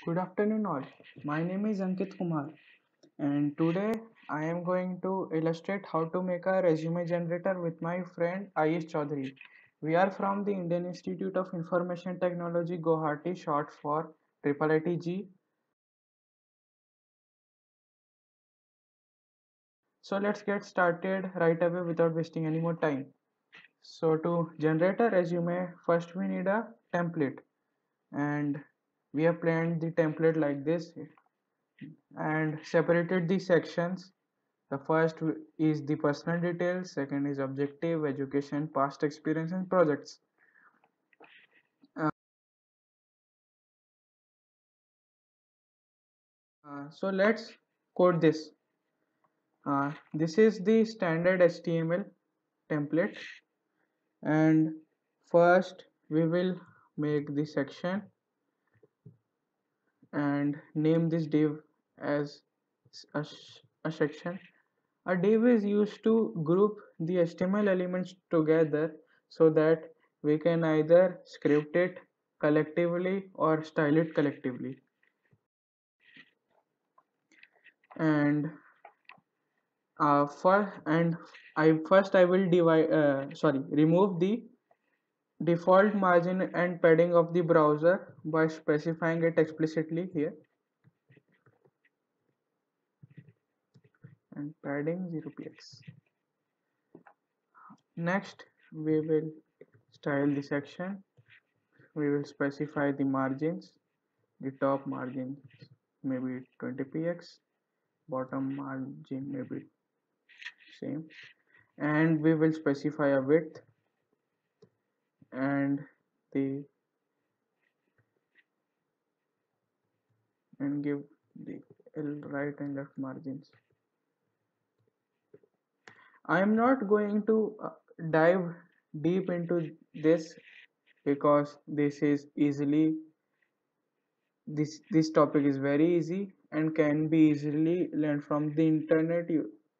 Good afternoon, all. My name is Ankit Kumar, and today I am going to illustrate how to make a resume generator with my friend Ayush Chaudhary. We are from the Indian Institute of Information Technology, Guwahati, short for IIITG. So let's get started right away without wasting any more time. So to generate a resume, first we need a template, and we have planned the template like this and separated the sections. The first is the personal details, second is objective, education, past experience, and projects. Uh, so let's code this. This is the standard HTML template, and first we will make the section and name this div as a section. A div is used to group the HTML elements together so that we can either script it collectively or style it collectively. And for and I first I will divide remove the default margin and padding of the browser by specifying it explicitly here, and padding 0 px. Next we will style the section. We will specify the margins. The top margin maybe 20 px, bottom margin maybe same, and we will specify a width and the and give the right and left margins. I am not going to dive deep into this because this topic is very easy and can be easily learned from the internet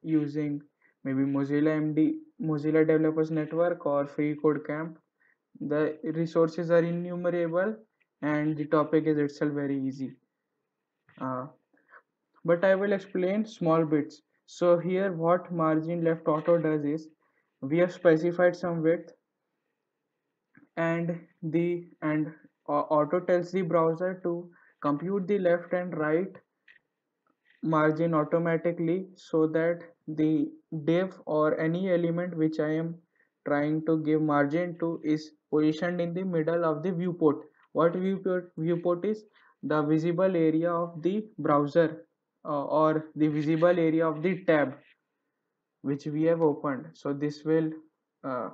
using maybe Mozilla Developers Network or Free Code Camp. The resources are innumerable and the topic is itself very easy. Uh, but I will explain small bits. So here what margin left auto does is we have specified some width and auto tells the browser to compute the left and right margin automatically so that the div or any element which I am trying to give margin to is positioned in the middle of the viewport. What viewport is? The visible area of the browser or the visible area of the tab which we have opened. So uh,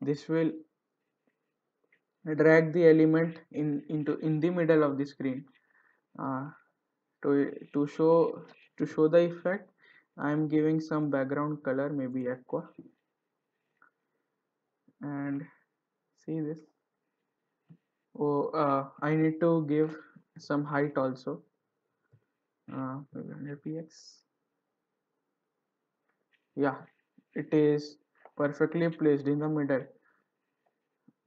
this will drag the element in the middle of the screen. Uh, to show the effect, I am giving some background color, maybe aqua, and see this. I need to give some height also, maybe 100 px. Yeah, it is perfectly placed in the middle.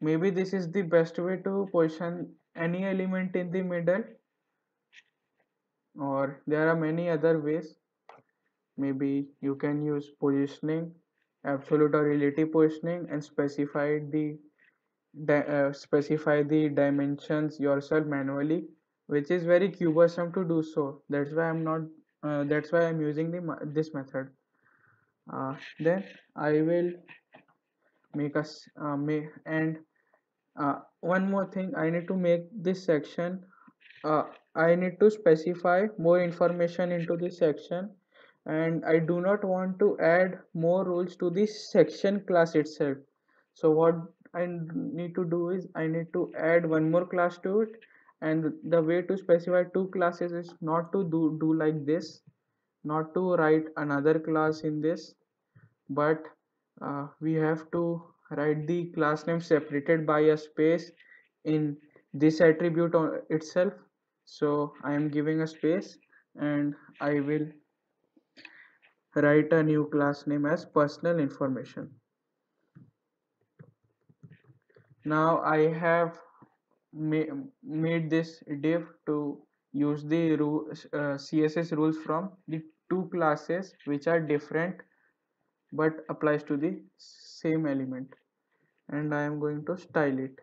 Maybe this is the best way to position any element in the middle, or there are many other ways. Maybe you can use positioning, absolute or relative positioning, and specify the dimensions yourself manually, which is very cumbersome to do so. That's why I'm not. That's why I'm using this method. Then I will make us make and one more thing. I need to make this section. Uh, I need to specify more information into this section, and I do not want to add more rules to this section class itself. So what I need to do is I need to add one more class to it, and the way to specify two classes is not to do like this, not to write another class in this, but we have to write the class name separated by a space in this attribute itself. So I am giving a space and I will write a new class name as personal information. Now I have made this div to use the CSS rules from the two classes which are different but applies to the same element, and I am going to style it.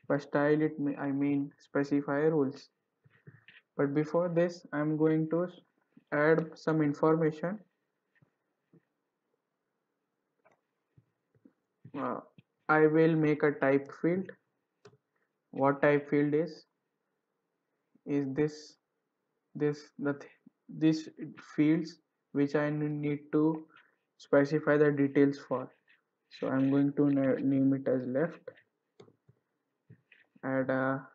By style it I mean specify rules. But before this, I am going to add some information. uh, I will make a type field. What type field is this fields which I need to specify the details for. So I'm going to name it as left, add a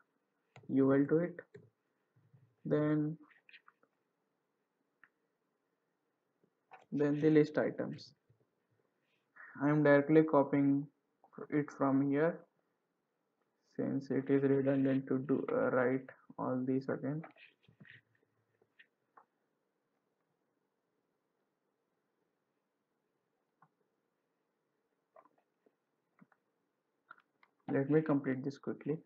UL to it, then the list items. I'm directly copying it from here since it is redundant to do write all these again. Let me complete this quickly.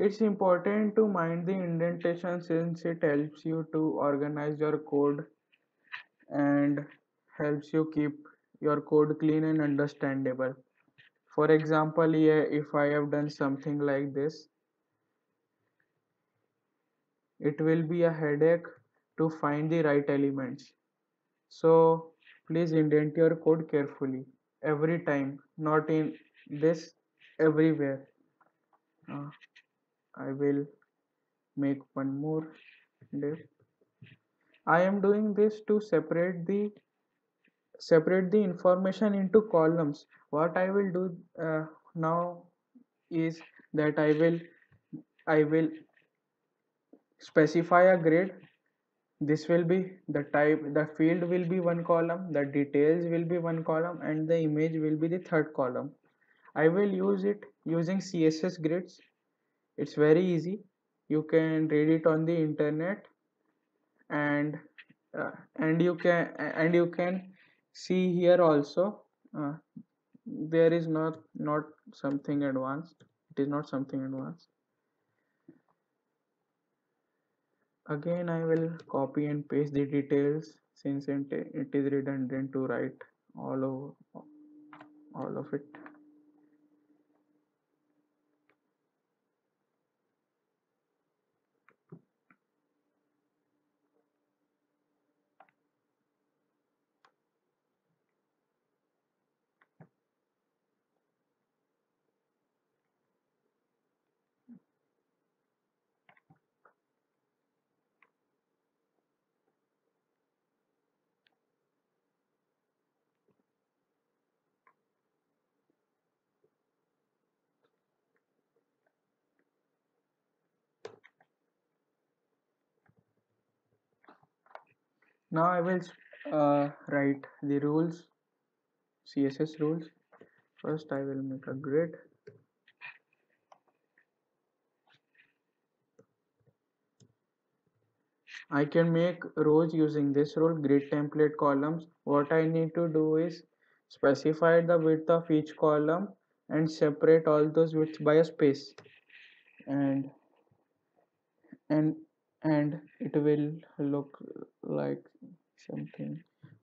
It's important to mind the indentation since it helps you to organize your code and helps you keep your code clean and understandable. For example, here if I have done something like this, it will be a headache to find the right elements. So please indent your code carefully every time, not in this, everywhere. Uh, I will make one more div. I am doing this to separate the information into columns. What I will do now is that I will specify a grid. This will be the type, the field will be one column, the details will be one column, and the image will be the third column. I will use it using CSS grids. It's very easy. You can read it on the internet, and and you can see here also. uh, there is not something advanced. It is not something advanced. Again, I will copy and paste the details since it is redundant to write all of all of it. Now I will write the rules, CSS rules. First, I will make a grid. I can make rows using this rule, grid template columns. What I need to do is specify the width of each column and separate all those widths by a space, and and and it will look like something,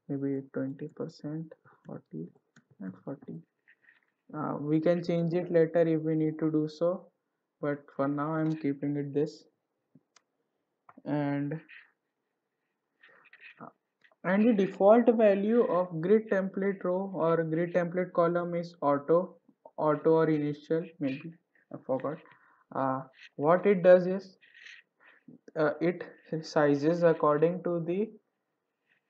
maybe 20%, 40 and 40. We can change it later if we need to do so, but for now I'm keeping it this. And and the default value of grid template row or grid template column is auto or initial, maybe I forgot. What it does is it sizes according to the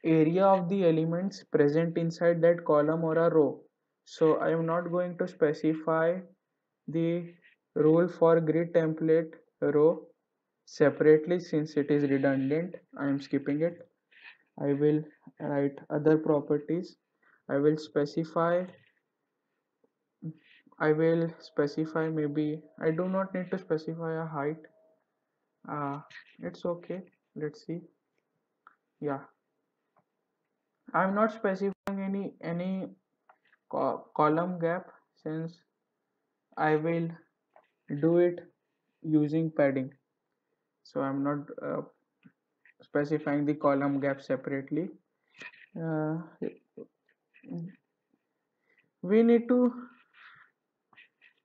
area of the elements present inside that column or a row. So I am not going to specify the rule for grid template row separately since it is redundant. I am skipping it. I will write other properties. I will specify I will specify maybe I do not need to specify a height. uh, it's okay. Let's see. Yeah, I'm not specifying any column gap, since I will do it using padding, so I'm not specifying the column gap separately. uh, we need to,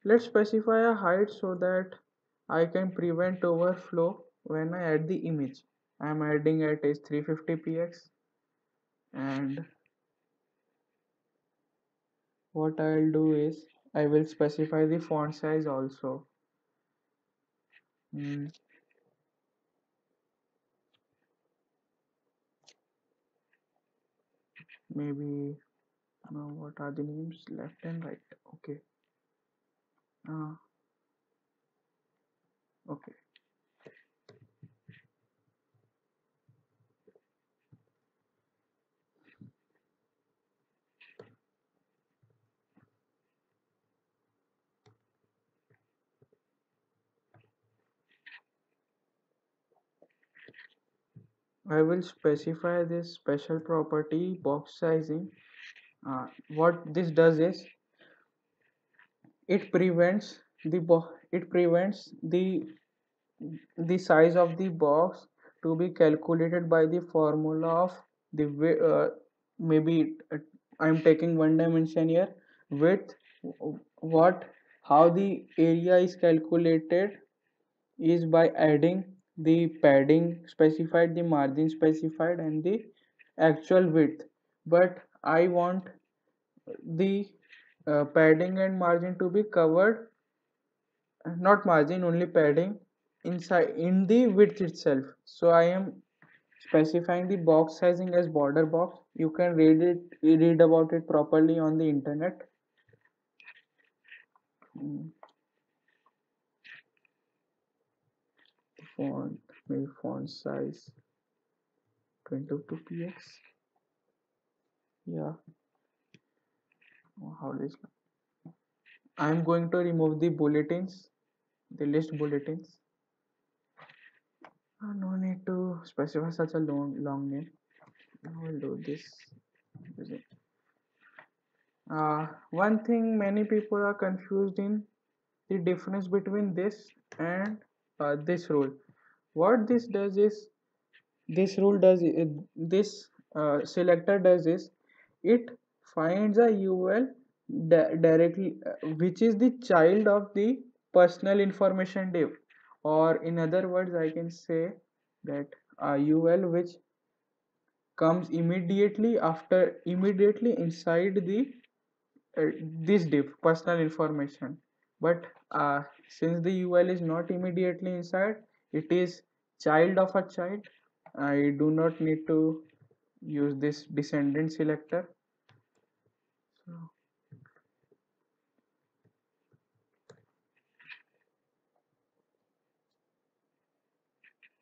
let's specify a height so that I can prevent overflow when I add the image. I'm adding at is 350 px, and what I'll do is I will specify the font size also. Hmm, maybe what are the names, left and right? Okay. uh, okay, I will specify this special property box sizing. What this does is it prevents the size of the box to be calculated by the formula of the maybe I'm taking one dimension here, width. What How the area is calculated is by adding the padding specified, the margin specified, and the actual width. But I want the padding and margin to be covered, not margin, only padding inside in the width itself. So I am specifying the box sizing as border box. You can read about it properly on the internet. Mm, font, maybe font size 22 px. Yeah. How this, I'm going to remove the bulletins, the list bulletins. No need to specify such a long name. I will do this. One thing many people are confused in the difference between this and this rule. What this does is, this rule does this selector does is, it finds a UL directly, which is the child of the personal information div, or in other words I can say that a UL which comes immediately inside the this div personal information. But since the UL is not immediately inside, it is child of a child. I do not need to use this descendant selector. So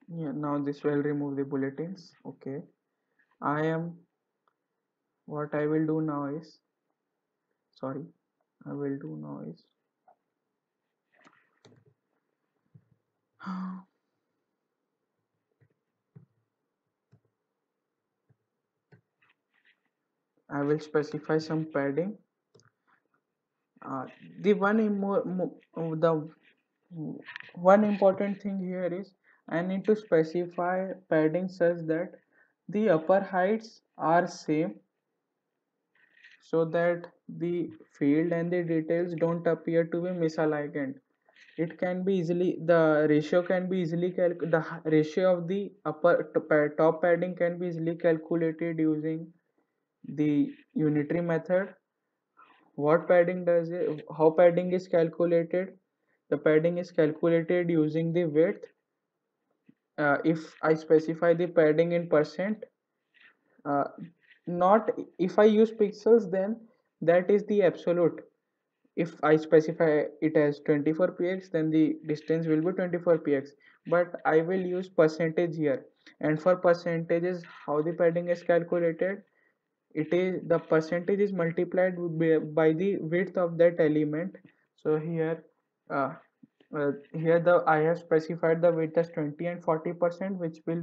yeah, now this will remove the bulletins. Okay, I am what I will do now is, sorry, I will do now is I will specify some padding. The one important thing here is I need to specify padding such that the upper heights are same, so that the field and the details don't appear to be misaligned. It can be easily, the ratio can be easily ratio of the top padding can be easily calculated using the unitary method. What padding does it, how padding is calculated? The padding is calculated using the width. If I specify the padding in percent, uh, not if I use pixels, then that is the absolute. If I specify it as 24 px, then the distance will be 24 px. But I will use percentage here, and for percentages, how the padding is calculated, it is the percentage is multiplied by the width of that element. So here, uh, here the I have specified the width as 20 and 40%, which will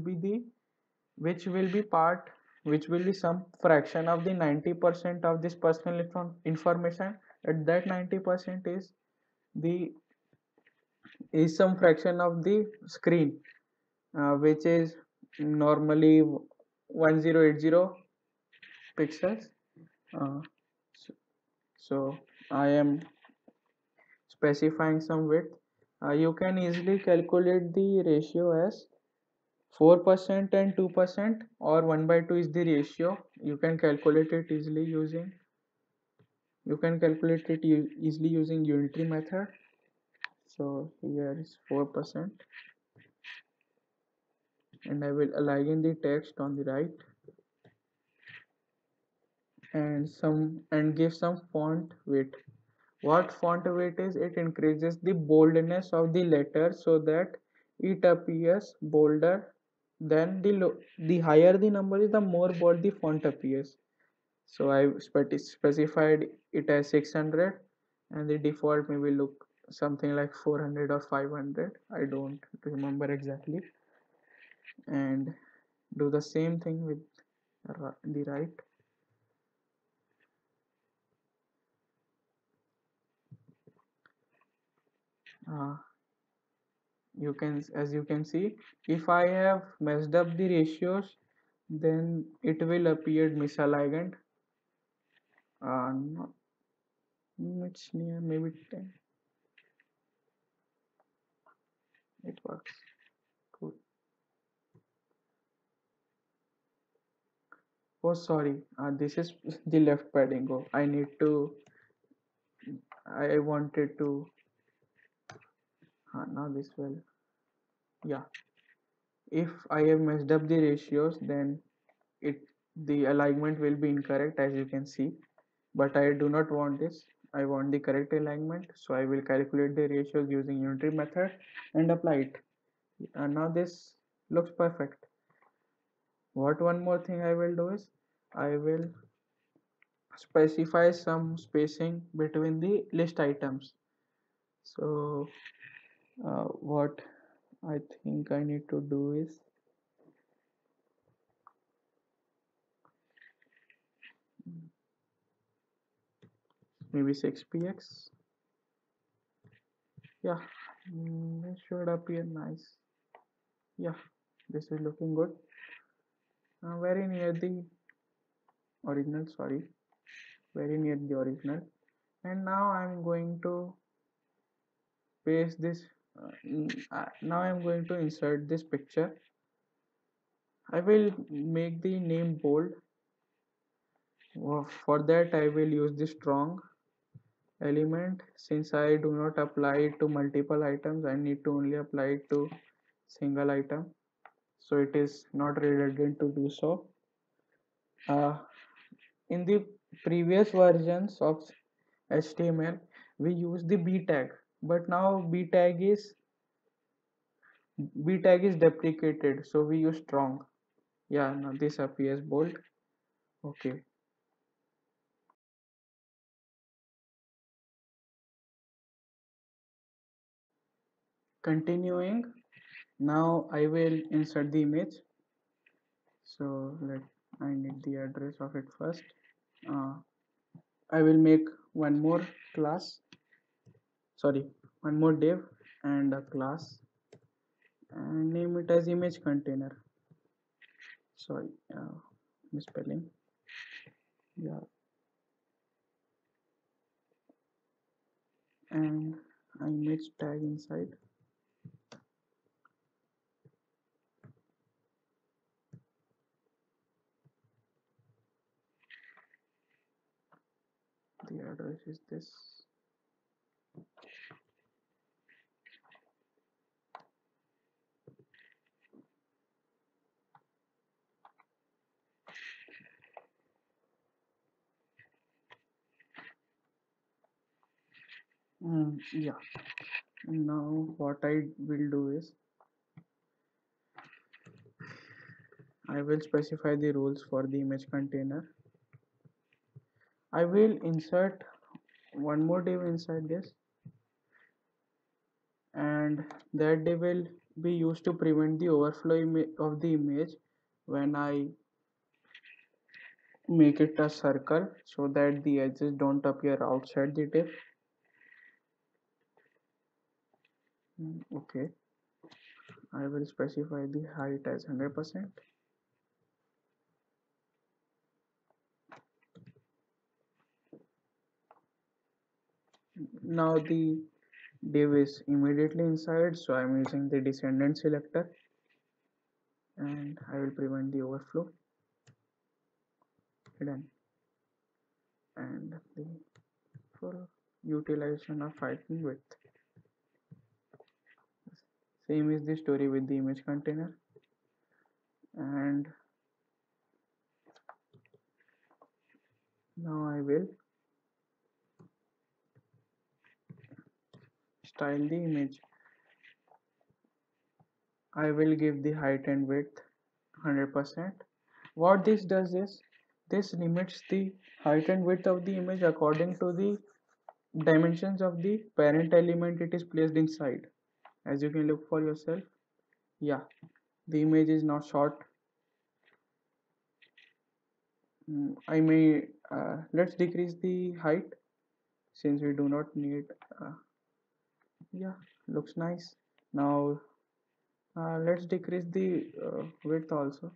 be part which will be some fraction of the 90% of this personal information. At that 90% the is some fraction of the screen, which is normally 1080 pixels. uh, so, so I am specifying some width. You can easily calculate the ratio as 4% and 2%, or 1 by 2 is the ratio. You can calculate it easily using easily using unitary method. So here is 4%, and I will align the text on the right and give some font weight. What font weight is? It increases the boldness of the letter so that it appears bolder than the higher the number is, the more bold the font appears. So I specified it as 600, and the default maybe look something like 400 or 500. I don't remember exactly. And do the same thing with the right. Uh, as you can see, if I have messed up the ratios, then it will appear misaligned. No, it's near maybe 10. It works. Cool. Oh, sorry. This is the left padding. Oh, I wanted to. Now this will. Yeah. If I have messed up the ratios, then it the alignment will be incorrect, as you can see. But I do not want this. I want the correct alignment. So I will calculate the ratios using unitary method and apply it. And now this looks perfect. What one more thing I will do is I will specify some spacing between the list items. So what I think I need to do is maybe 6px. Yeah, this should appear nice. Yeah, this is looking good. Very near the original, sorry, very near the original. And now I'm going to paste this. Now I'm going to insert this picture. I will make the name bold. For that I will use the strong element. Since I do not apply it to multiple items, I need to only apply it to single item, so it is not redundant to do so. In the previous versions of HTML, we use the b tag, but now b tag is deprecated, so we use strong. Yeah, now this appears bold. Okay. Continuing, now I will insert the image. So I need the address of it first. uh, I will make one more class, sorry, one more div and a class, and name it as image container. Sorry, misspelling. Yeah, and image tag inside. The address is this. Yeah. Now what I will do is I will specify the rules for the image container. I will insert one more div inside this, and that they will be used to prevent the overflow of the image when I make it a circle so that the edges don't appear outside the div. Okay, I will specify the height as 100%. Now the div is immediately inside, so I'm using the descendant selector and I will prevent the overflow. Done. And the full utilization of height and width. Same is the story with the image container. And now I will style the image. I will give the height and width 100%. What this does is this limits the height and width of the image according to the dimensions of the parent element it is placed inside. As you can look for yourself. Yeah, the image is not short. I may let's decrease the height since we do not need yeah, looks nice. Now let's decrease the width also.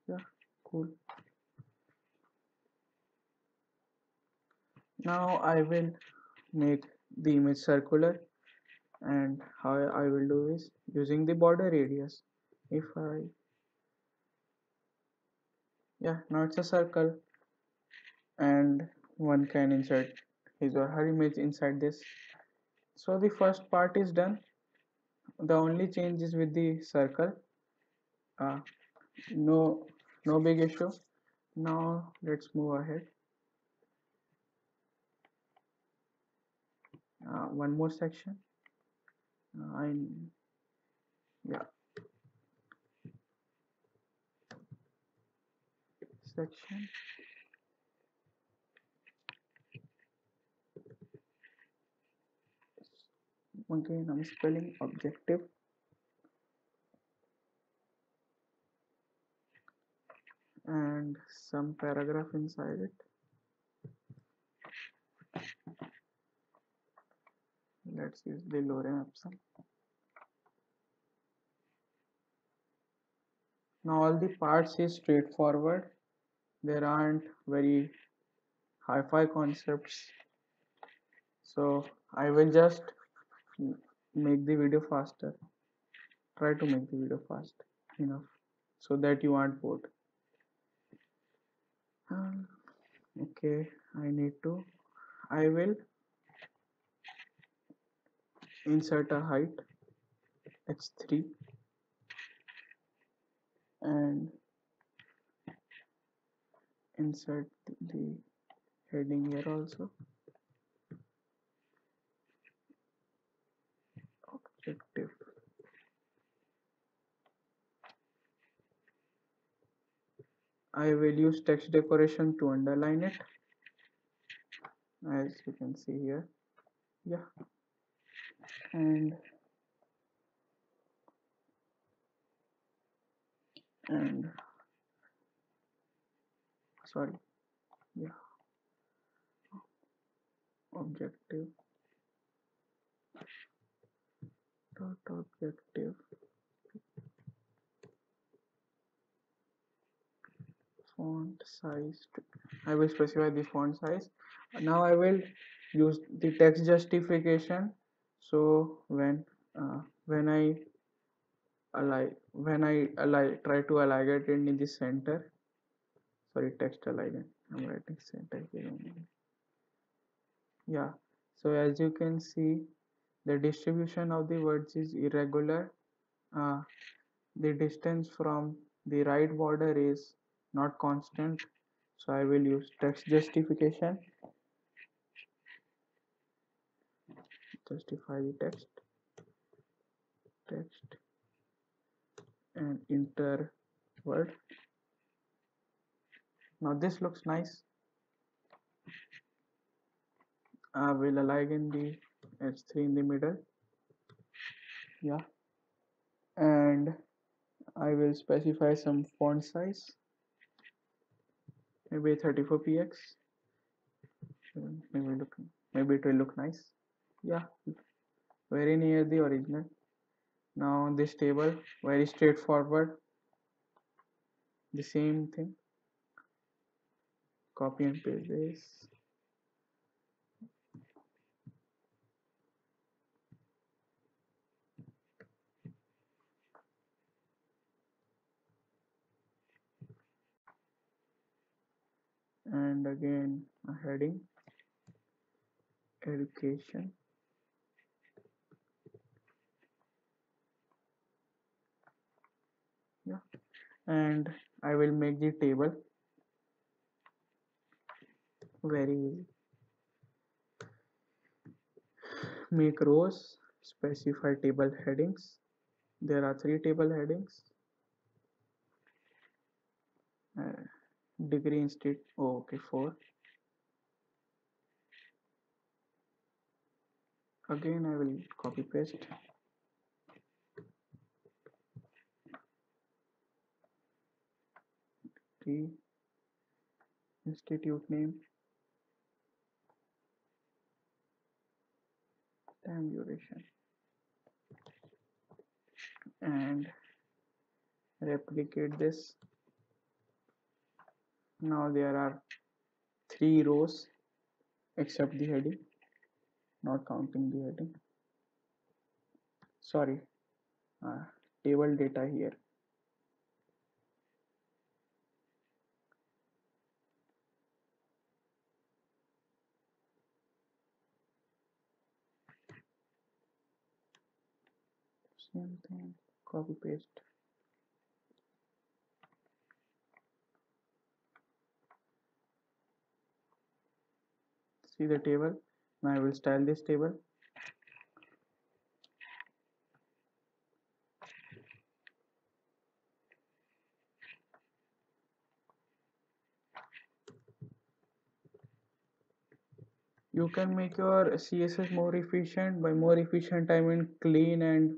Yeah, cool. Now I will make the image circular, and how I will do is using the border radius. If I Yeah, now it's a circle and one can insert his or her image inside this. So the first part is done. The only change is with the circle. uh, no no big issue. Now let's move ahead. One more section. I Yeah, section. Again I'm spelling objective and some paragraph inside it. Let's use the lorem ipsum. Now all the parts is straightforward. There aren't very hi-fi concepts, so I will just make the video faster. Try to make the video fast enough so that you aren't bored. Okay, I will insert a height h3 and insert the heading here also. Objective. I will use text decoration to underline it, as you can see here. Yeah, and sorry, yeah, objective dot objective font size. I will specify the font size. Now I will use the text justification. So when I try to align it in the center. Sorry, text align. I'm writing center here only. Yeah. So as you can see, the distribution of the words is irregular. The distance from the right border is not constant, so I will use text justification. Justify the text and enter word. Now this looks nice. I will align the H3 in the middle. Yeah, and I will specify some font size, maybe 34 px. Maybe look, maybe it will look nice. Yeah, very near the original. Now this table, very straightforward, the same thing. Copy and paste this. And again a heading, education. Yeah, and I will make the table very easy. Make rows, specify table headings. There are three table headings. uh, Degree instead, oh, okay, four. Again I will copy paste. The institute name, time duration, and replicate this. Now there are three rows except the heading, not counting the heading. Sorry, uh, table data here. Same thing, copy paste. See the table. Now I will style this table. You can make your CSS more efficient. By more efficient I mean clean and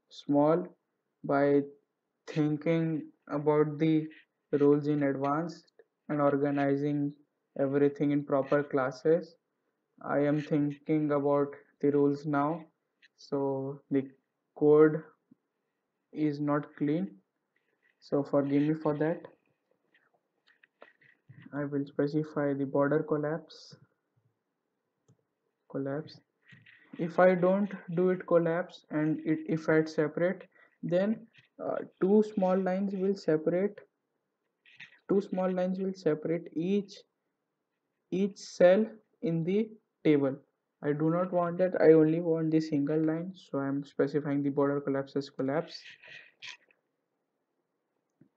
small, by thinking about the rules in advance and organizing everything in proper classes. I am thinking about the rules now, so the code is not clean. So forgive me for that. I will specify the border collapse. If I don't do it collapse and if I separate, then two small lines will separate each cell in the table. I do not want that. I only want the single line, so I am specifying the border collapse as collapse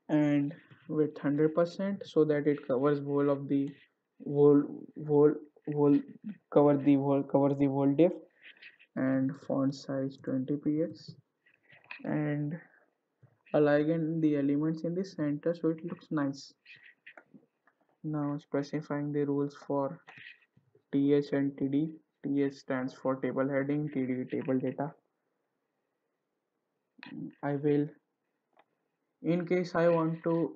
and with 100% so that it covers whole of the whole whole whole covers the whole div, and font size 20 px, and align the elements in the center so it looks nice. Now specifying the rules for th and td. Th stands for table heading, td table data. I will, in case I want to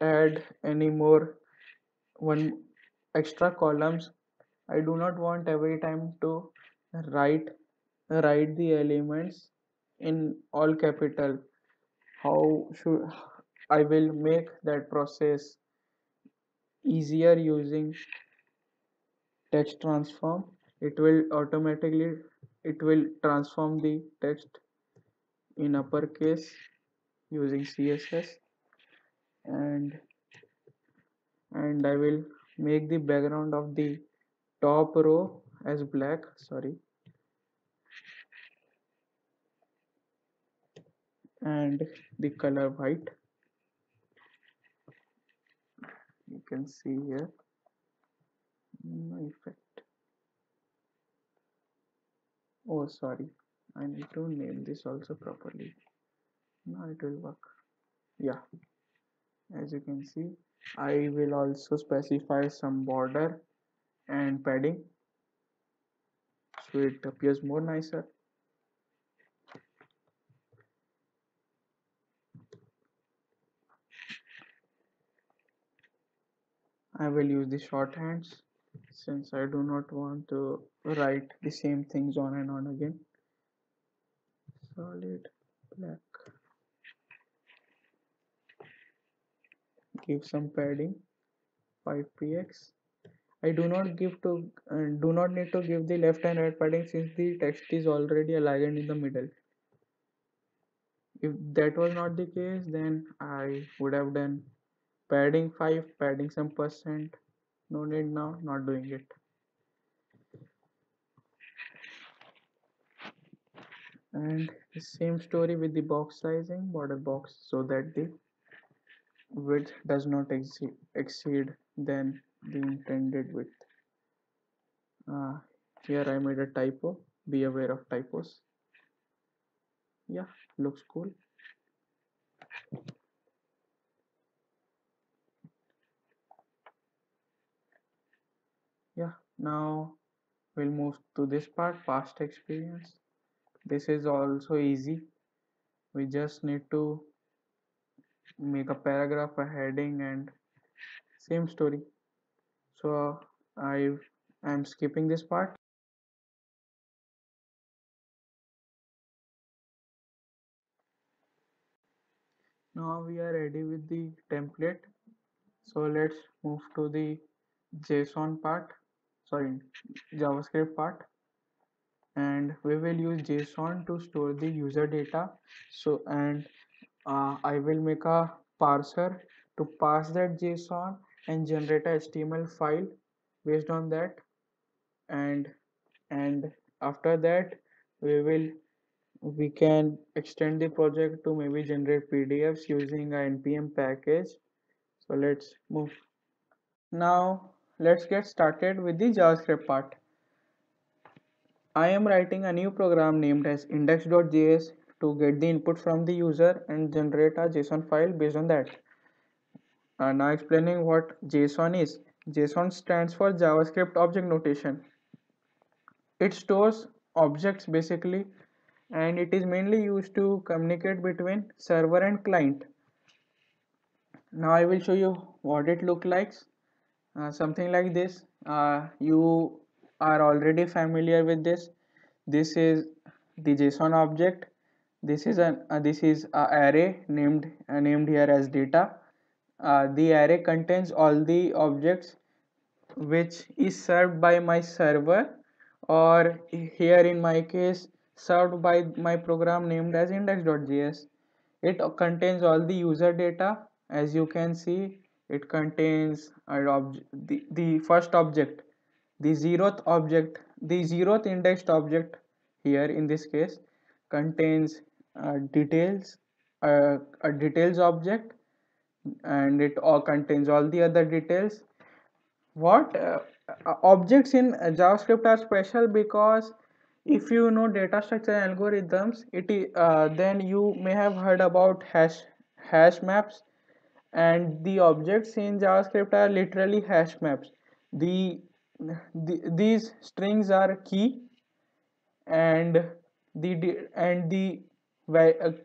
add any more one extra columns, I do not want every time to write write the elements in all capital. How should I will make that process easier using text transform. It will automatically, it will transform the text in uppercase using CSS, and I will make the background of the top row as black, sorry, and the color white. You can see here, no effect. Oh, sorry, I need to name this also properly. Now it will work. Yeah, as you can see, I will also specify some border and padding. so it appears more nicer. I will use the shorthands since I do not want to write the same things on and on again. Solid black. Give some padding 5px. I do not need to give the left and right padding since the text is already aligned in the middle. If that was not the case, then I would have done padding 5, padding some percent. No need now, not doing it. And the same story with the box sizing, border box, so that the width does not exceed than the intended width. Here I made a typo. Be aware of typos. Yeah, looks cool. Yeah, now we'll move to this part, past experience. This is also easy. We just need to make a paragraph, a heading, and same story. So I am skipping this part. Now we are ready with the template. So let's move to the JSON part, sorry, JavaScript part, and we will use JSON to store the user data. So and I will make a parser to parse that JSON and generate a HTML file based on that, and and after that we can extend the project to maybe generate PDFs using a npm package. So let's move. Now let's get started with the JavaScript part. I am writing a new program named as index.js to get the input from the user and generate a JSON file based on that. Now explaining what JSON is. JSON stands for JavaScript Object Notation. It stores objects basically, and it is mainly used to communicate between server and client. Now I will show you what it looks like. Something like this. You are already familiar with this. This is the JSON object. This is a array named here as data. The array contains all the objects which is served by my server, or here in my case served by my program named as index.js. It contains all the user data. As you can see, it contains the first object, the zeroth indexed object here in this case contains a details object, and it all contains all the other details. What objects in JavaScript are special because if you know data structure algorithms, then you may have heard about hash maps, and the objects in JavaScript are literally hash maps. The, these strings are key, and the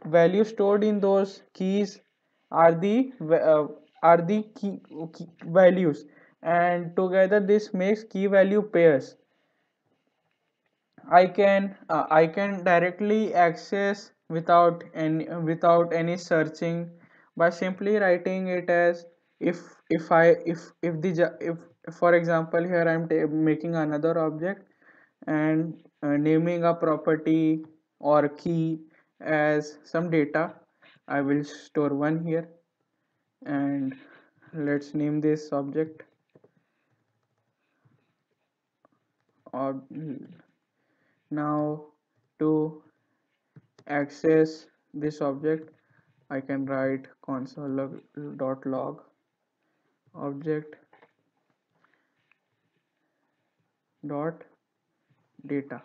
value stored in those keys are the key values, and together this makes key value pairs. I can directly access without any searching by simply writing it as if the if for example here I am making another object and naming a property or key as some data. I will store one here, and let's name this object or now to access this object I can write console.log object dot data,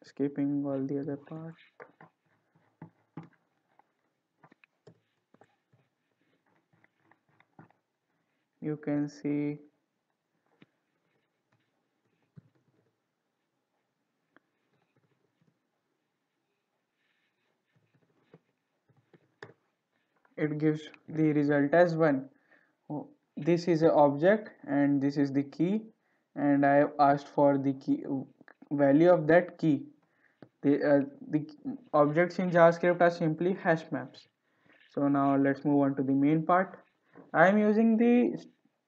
skipping all the other part. You can see it gives the result as 1. Oh, this is an object and this is the key, and I have asked for the key value of that key. The objects in JavaScript are simply hash maps. So now let's move on to the main part. I am using the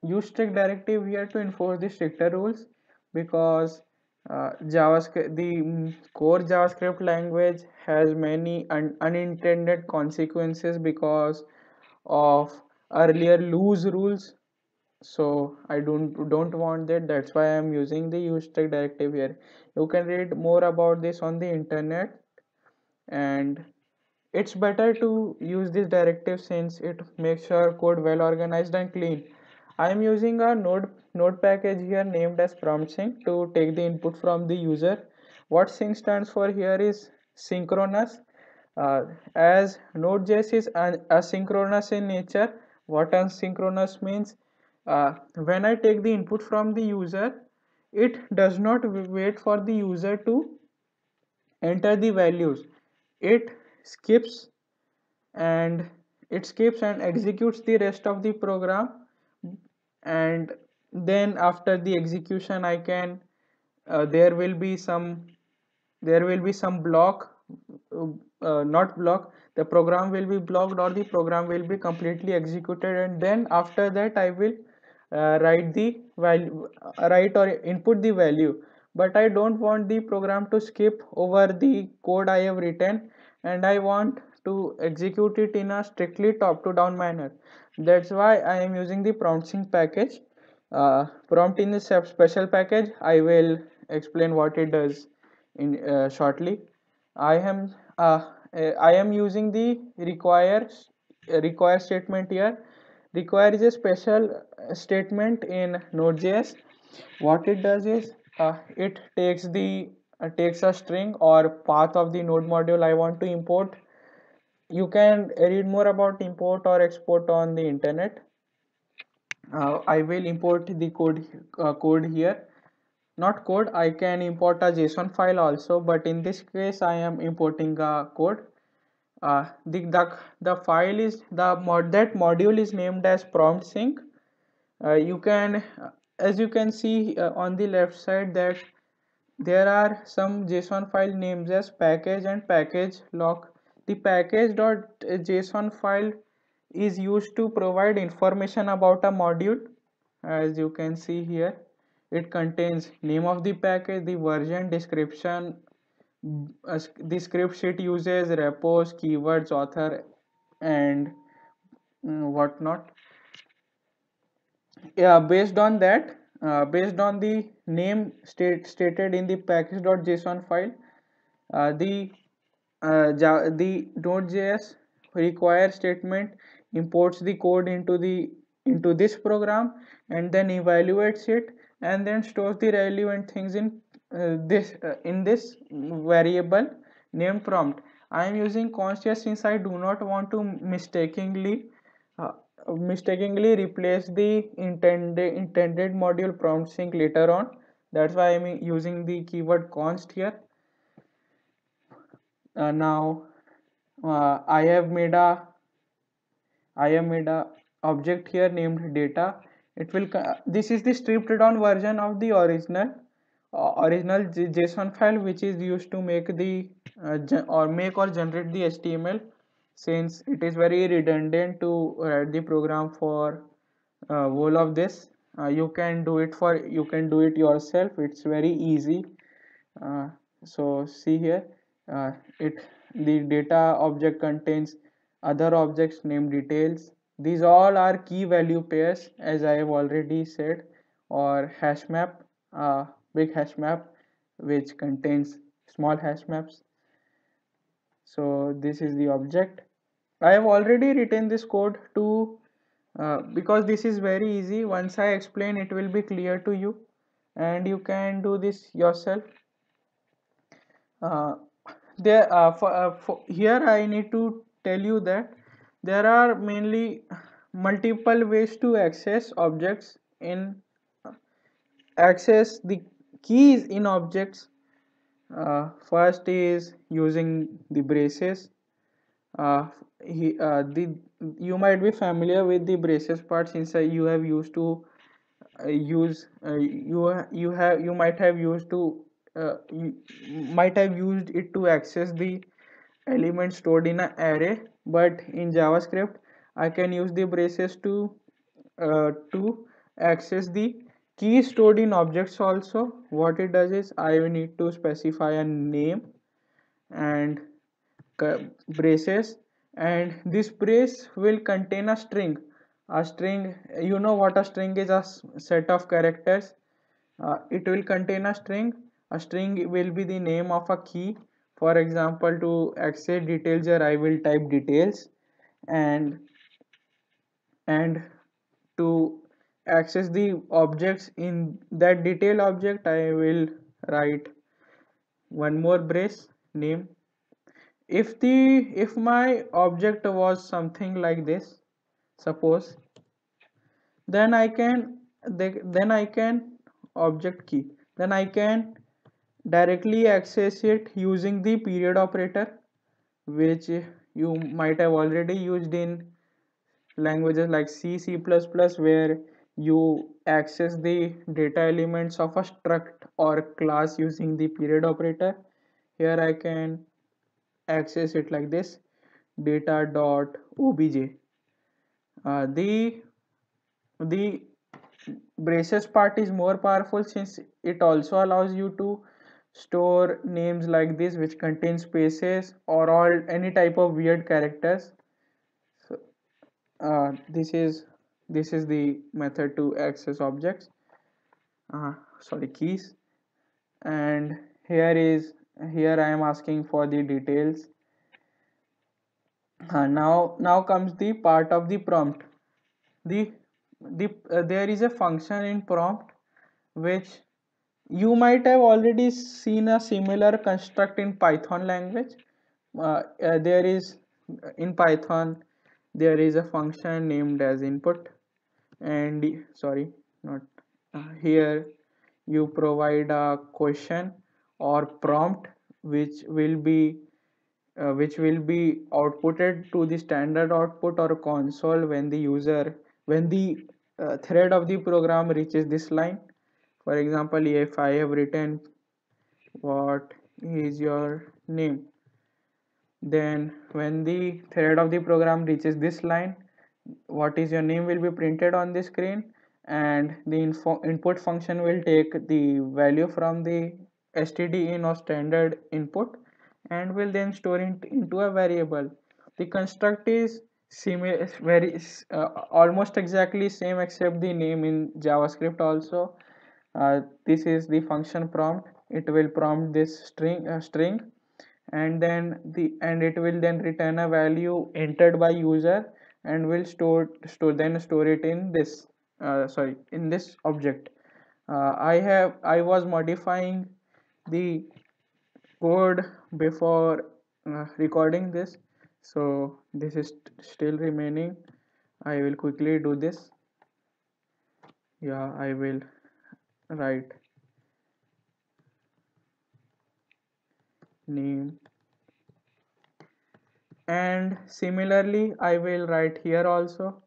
use strict directive here to enforce the stricter rules, because JavaScript, the core JavaScript language has many unintended consequences because of earlier loose rules. So I don't want that. That's why I'm using the use strict directive here. You can read more about this on the internet, and it's better to use this directive since it makes your code well organized and clean. I am using a node package here named as prompt sync to take the input from the user. What sync stands for here is synchronous. As Node.js is asynchronous in nature, what asynchronous means, when I take the input from the user, it does not wait for the user to enter the values. It skips and executes the rest of the program, and then after the execution I can there will be some block, not block, the program will be blocked or the program will be completely executed, and then after that I will write the value, write or input the value. But I don't want the program to skip over the code I have written, and I want to execute it in a strictly top to down manner. That's why I am using the prompt sync package. Prompt in this special package, I will explain what it does in shortly. I am I am using the require statement here. Require is a special statement in Node.js. What it does is it takes a string or path of the node module I want to import. You can read more about import or export on the internet. I will import the code here. Not code, I can import a JSON file also, but in this case I am importing a code. The file is that module is named as prompt sync. You can as you can see on the left side that there are some JSON file names as package and package lock. The package.json file is used to provide information about a module. As you can see here, it contains name of the package, the version, description, the script sheet uses, repos, keywords, author, and whatnot. Yeah, based on the name stated in the package.json file, the Node.js require statement imports the code into this program, and then evaluates it, and then stores the relevant things in this variable named prompt. I am using const here since I do not want to uh, mistakenly replace the intended module prompt sync later on. That's why I am using the keyword const here. Now I have made a object here named data. This is the stripped down version of the original JSON file, which is used to make or generate the HTML, since it is very redundant to write the program for whole of this. You can do it yourself. It's very easy. uh, so see here, uh, it the data object contains other objects named details. These all are key value pairs, as I have already said, or hash map, big hash map which contains small hash maps. So this is the object. I have already written this code to because this is very easy. Once I explain, it will be clear to you, and you can do this yourself. uh, for here I need to tell you that there are mainly multiple ways to access the keys in objects. First is using the braces. uh, the you might be familiar with the braces part, since you have used to use you might have used to you might have used it to access the element stored in an array. But in JavaScript, I can use the braces to access the key stored in objects also. What it does is I will need to specify a name and braces, and this brace will contain a string. You know what a string is? Set of characters. It will contain a string. A string will be the name of a key. For example, to access details here, I will type details, and to access the objects in that detail object, I will write one more brace name. If my object was something like this, suppose, then I can then I can object key, then I can directly access it using the period operator, which you might have already used in languages like C++, where you access the data elements of a struct or class using the period operator. Here I can access it like this: data.obj. The braces part is more powerful, since it also allows you to store names like this, which contain spaces or all any type of weird characters. So this is the method to access objects, sorry, keys. And here I am asking for the details. Now comes the part of the prompt. There is a function in prompt which you might have already seen a similar construct in Python language. There is in Python there is a function named as input, and sorry, not here you provide a question or prompt which will be outputted to the standard output or console when the thread of the program reaches this line. For example, if I have written what is your name, then when the thread of the program reaches this line, what is your name will be printed on the screen, and the input function will take the value from the std in or standard input, and will then store it into a variable. The construct is similar, almost exactly same, except the name in JavaScript also. This is the function prompt. It will prompt this string, and it will then return a value entered by user, and will store it in this in this object. I was modifying the code before recording this, so this is still remaining. I will quickly do this. Yeah, I will write name, and similarly I will write here also,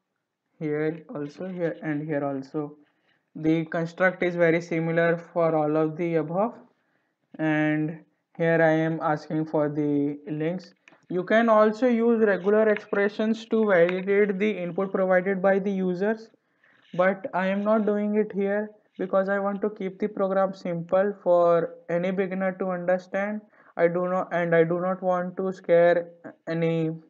here and here also. The construct is very similar for all of the above, and here I am asking for the links. You can also use regular expressions to validate the input provided by the users, but I am not doing it here because I want to keep the program simple for any beginner to understand. I do not want to scare anyone,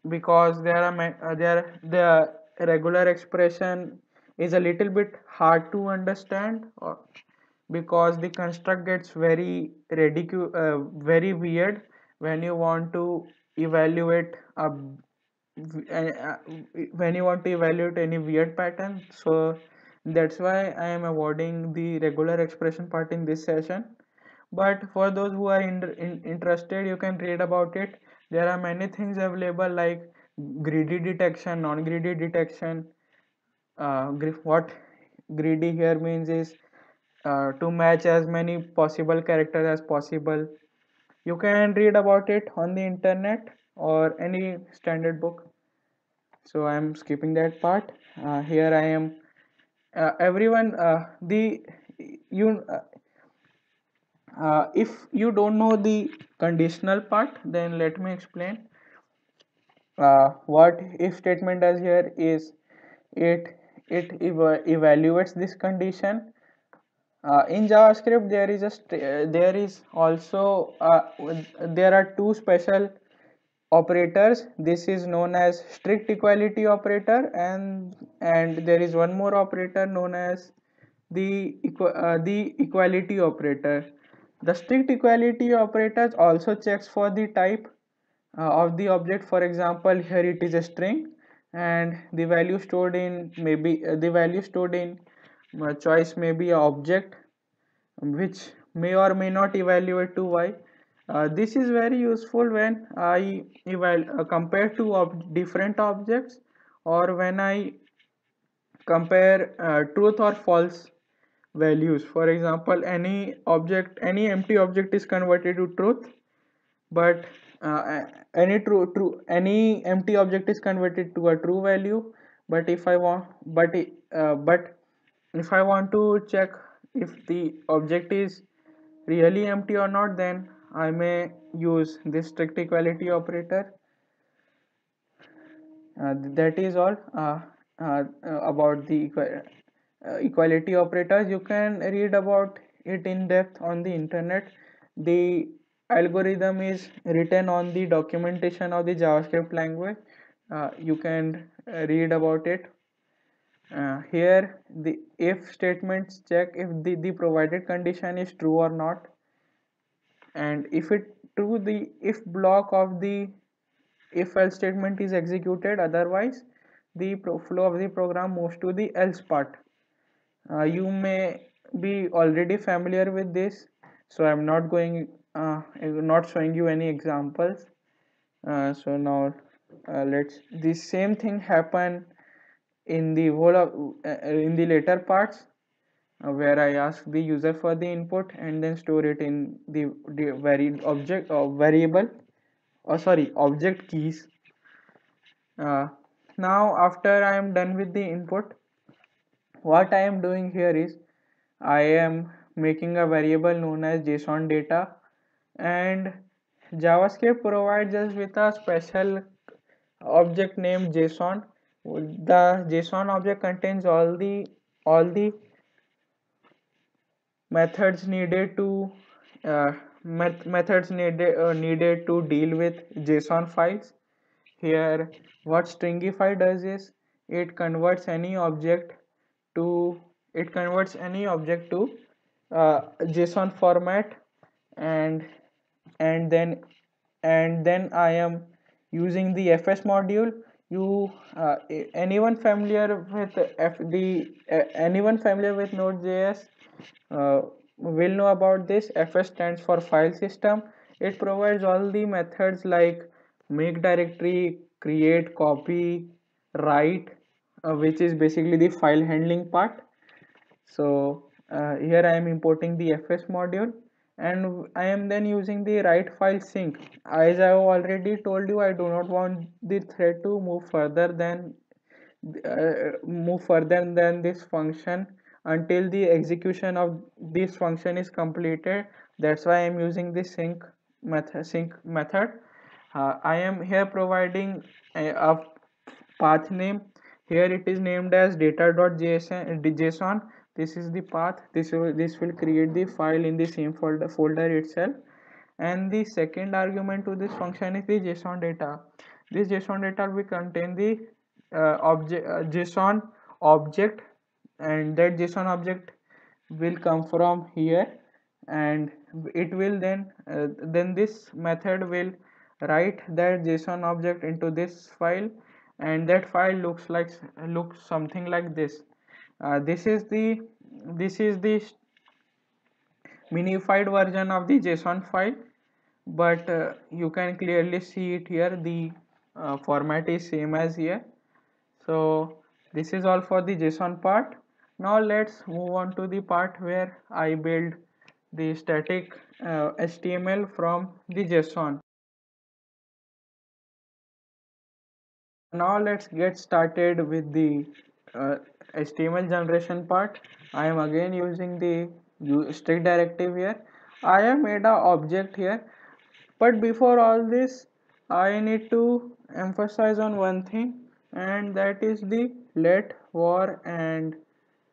because the regular expression is a little bit hard to understand, because the construct gets very weird when you want to evaluate a when you want to evaluate any weird pattern. So that's why I am avoiding the regular expression part in this session. But for those who are interested, you can read about it. There are many things available, like greedy detection, non-greedy detection. What greedy here means is to match as many possible characters as possible. You can read about it on the internet or any standard book. So I'm skipping that part. Here I am. Everyone, the you if you don't know the conditional part, then let me explain. What if statement does here is it evaluates this condition. In JavaScript, there is also there are two special operators. This is known as strict equality operator, and there is one more operator known as the equality operator. The strict equality operators also checks for the type of the object. For example, here it is a string, and the value stored in maybe the value stored in choice may be a object which may or may not evaluate to y. This is very useful when I compare two different objects, or when I compare truth or false values. For example, any empty object is converted to truth, but any empty object is converted to a true value. But if I want to check if the object is really empty or not, then I may use this strict equality operator. That is all about the equality operators. You can read about it in depth on the internet. The algorithm is written on the documentation of the JavaScript language. You can read about it. Here the if statements check if the provided condition is true or not, and if it true, the if block of the if else statement is executed. Otherwise, the flow of the program moves to the else part. You may be already familiar with this, so I'm not showing you any examples. So now let's the same thing happen in the whole of in the later parts, where I ask the user for the input and then store it in the very object or variable, or sorry, object keys. uh, Now after I am done with the input, what I am doing here is I am making a variable known as JSON data, and JavaScript provides us with a special object named JSON. The JSON object contains all the methods needed to needed to deal with JSON files. Here, what Stringify does is it converts any object to JSON format, and and then I am using the FS module. You anyone familiar with anyone familiar with Node.js will know about this. FS stands for file system. It provides all the methods like make directory, create, copy, write, which is basically the file handling part. So here I am importing the FS module, and I am then using the write file sync. As I have already told you, I do not want the thread to move further than this function until the execution of this function is completed. That's why I am using the sync method. I am here providing a path name. Here it is named as data.json. This is the path. This will create the file in the same folder itself. And the second argument to this function is the JSON data. This JSON data will contain the JSON object, and that JSON object will come from here, and it will then this method will write that JSON object into this file, and that file looks something like this. This is the minified version of the JSON file, but you can clearly see it here. The format is same as here. So this is all for the JSON part. Now let's move on to the part where I build the static HTML from the JSON. Now let's get started with the HTML generation part. I am again using the strict directive here. I have made a object here, but before all this I need to emphasize on one thing, and that is the let, var and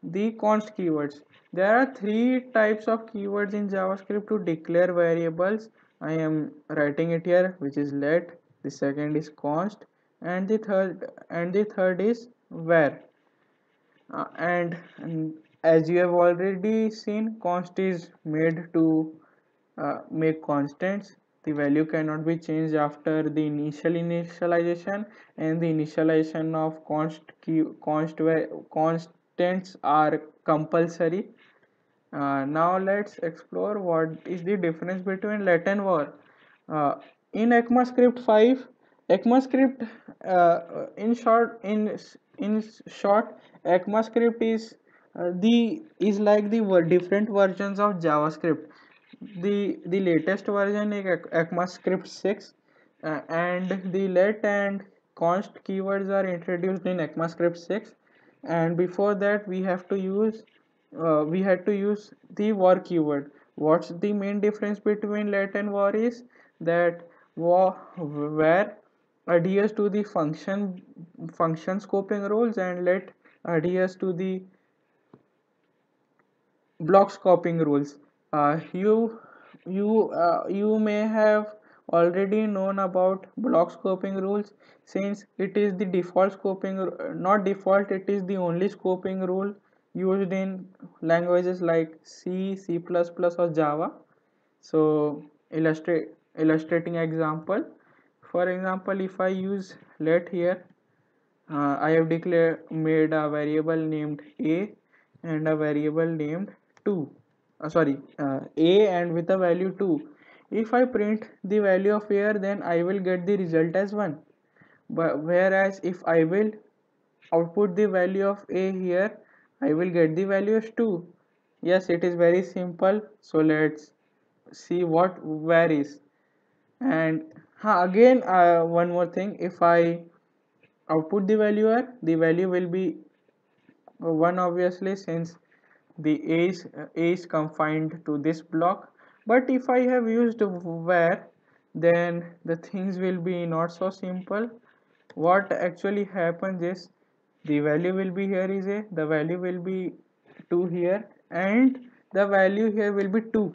the const keywords. There are three types of keywords in JavaScript to declare variables. I am writing it here, which is let, the second is const, and the third is var. And as you have already seen, const is made to make constants. The value cannot be changed after the initialization, and the initialization of constants are compulsory. Now let's explore what is the difference between let and var. Uh, in ECMAScript 5, ECMAScript in short, ECMAScript is like the different versions of JavaScript. The latest version is ECMAScript 6, and the let and const keywords are introduced in ECMAScript 6, and before that we had to use the var keyword. What's the main difference between let and var is that var adheres to the function scoping rules, and let adheres to the block scoping rules. You may have already known about block scoping rules, since it is the default scoping, not default, it is the only scoping rule used in languages like C, C++, or Java. So illustrating example. For example, if I use let here, I have made a variable named a and a variable named 2. A and with a value 2. If I print the value of a, then I will get the result as 1. But whereas if I will output the value of a here, I will get the value as 2. Yes, it is very simple. So let's see what varies. And again, one more thing, if I output the value here, the value will be 1, obviously, since the a is confined to this block. But if I have used var, then the things will be not so simple. What actually happens is the value will be here is a, the value will be 2 here, and the value here will be 2.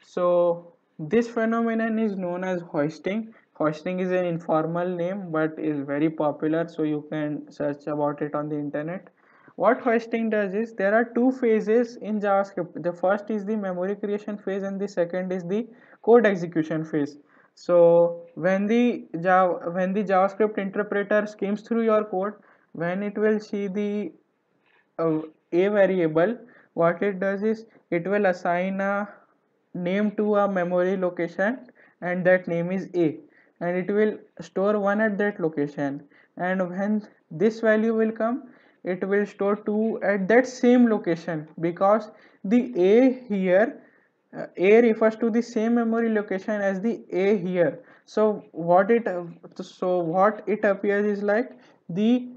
So this phenomenon is known as hoisting. Hoisting is an informal name but is very popular, so you can search about it on the internet. What hoisting does is there are two phases in JavaScript. The first is the memory creation phase and the second is the code execution phase. So when the JavaScript interpreter skims through your code, when it will see the uh, a variable, what it does is it will assign a name to a memory location, and that name is a, and it will store 1 at that location, and when this value will come, it will store 2 at that same location, because the a here, a refers to the same memory location as the a here. So what it appears is like the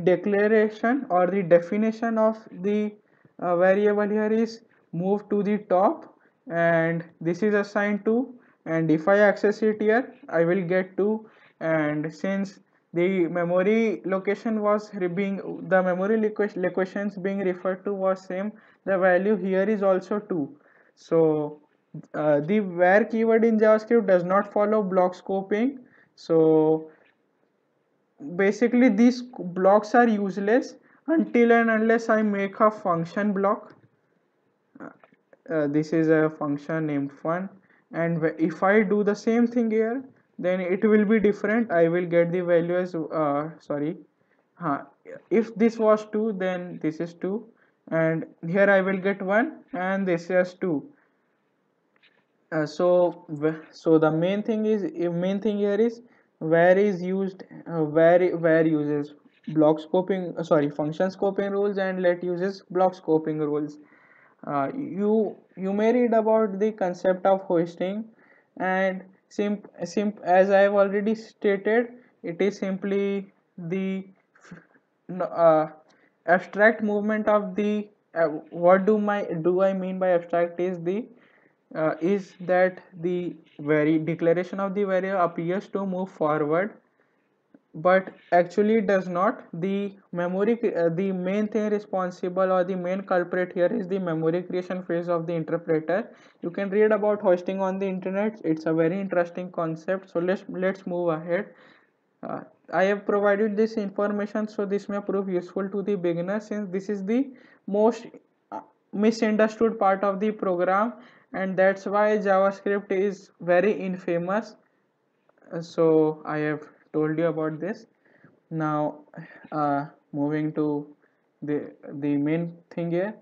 declaration or the definition of the variable here is moved to the top, and this is assigned to, and if I access it here, I will get 2. And since the memory location was being, the memory locations being referred to was same, the value here is also 2. So the where keyword in JavaScript does not follow block scoping. So basically these blocks are useless until and unless I make a function block. This is a function named fun, and if I do the same thing here, then it will be different. I will get the value as if this was 2, then this is 2, and here I will get 1 and this is 2. So the main thing here is where is used, where uses block scoping, function scoping rules, and let uses block scoping rules. You may read about the concept of hosting, and as I have already stated, it is simply the abstract movement of the what do I mean by abstract is that the very declaration of the variable appears to move forward, but actually does not. The main thing responsible, or the main culprit here, is the memory creation phase of the interpreter. You can read about hosting on the internet. It's a very interesting concept, so let's move ahead. I have provided this information so this may prove useful to the beginner, since this is the most misunderstood part of the program, and that's why JavaScript is very infamous. So I have told you about this. Now, moving to the main thing here.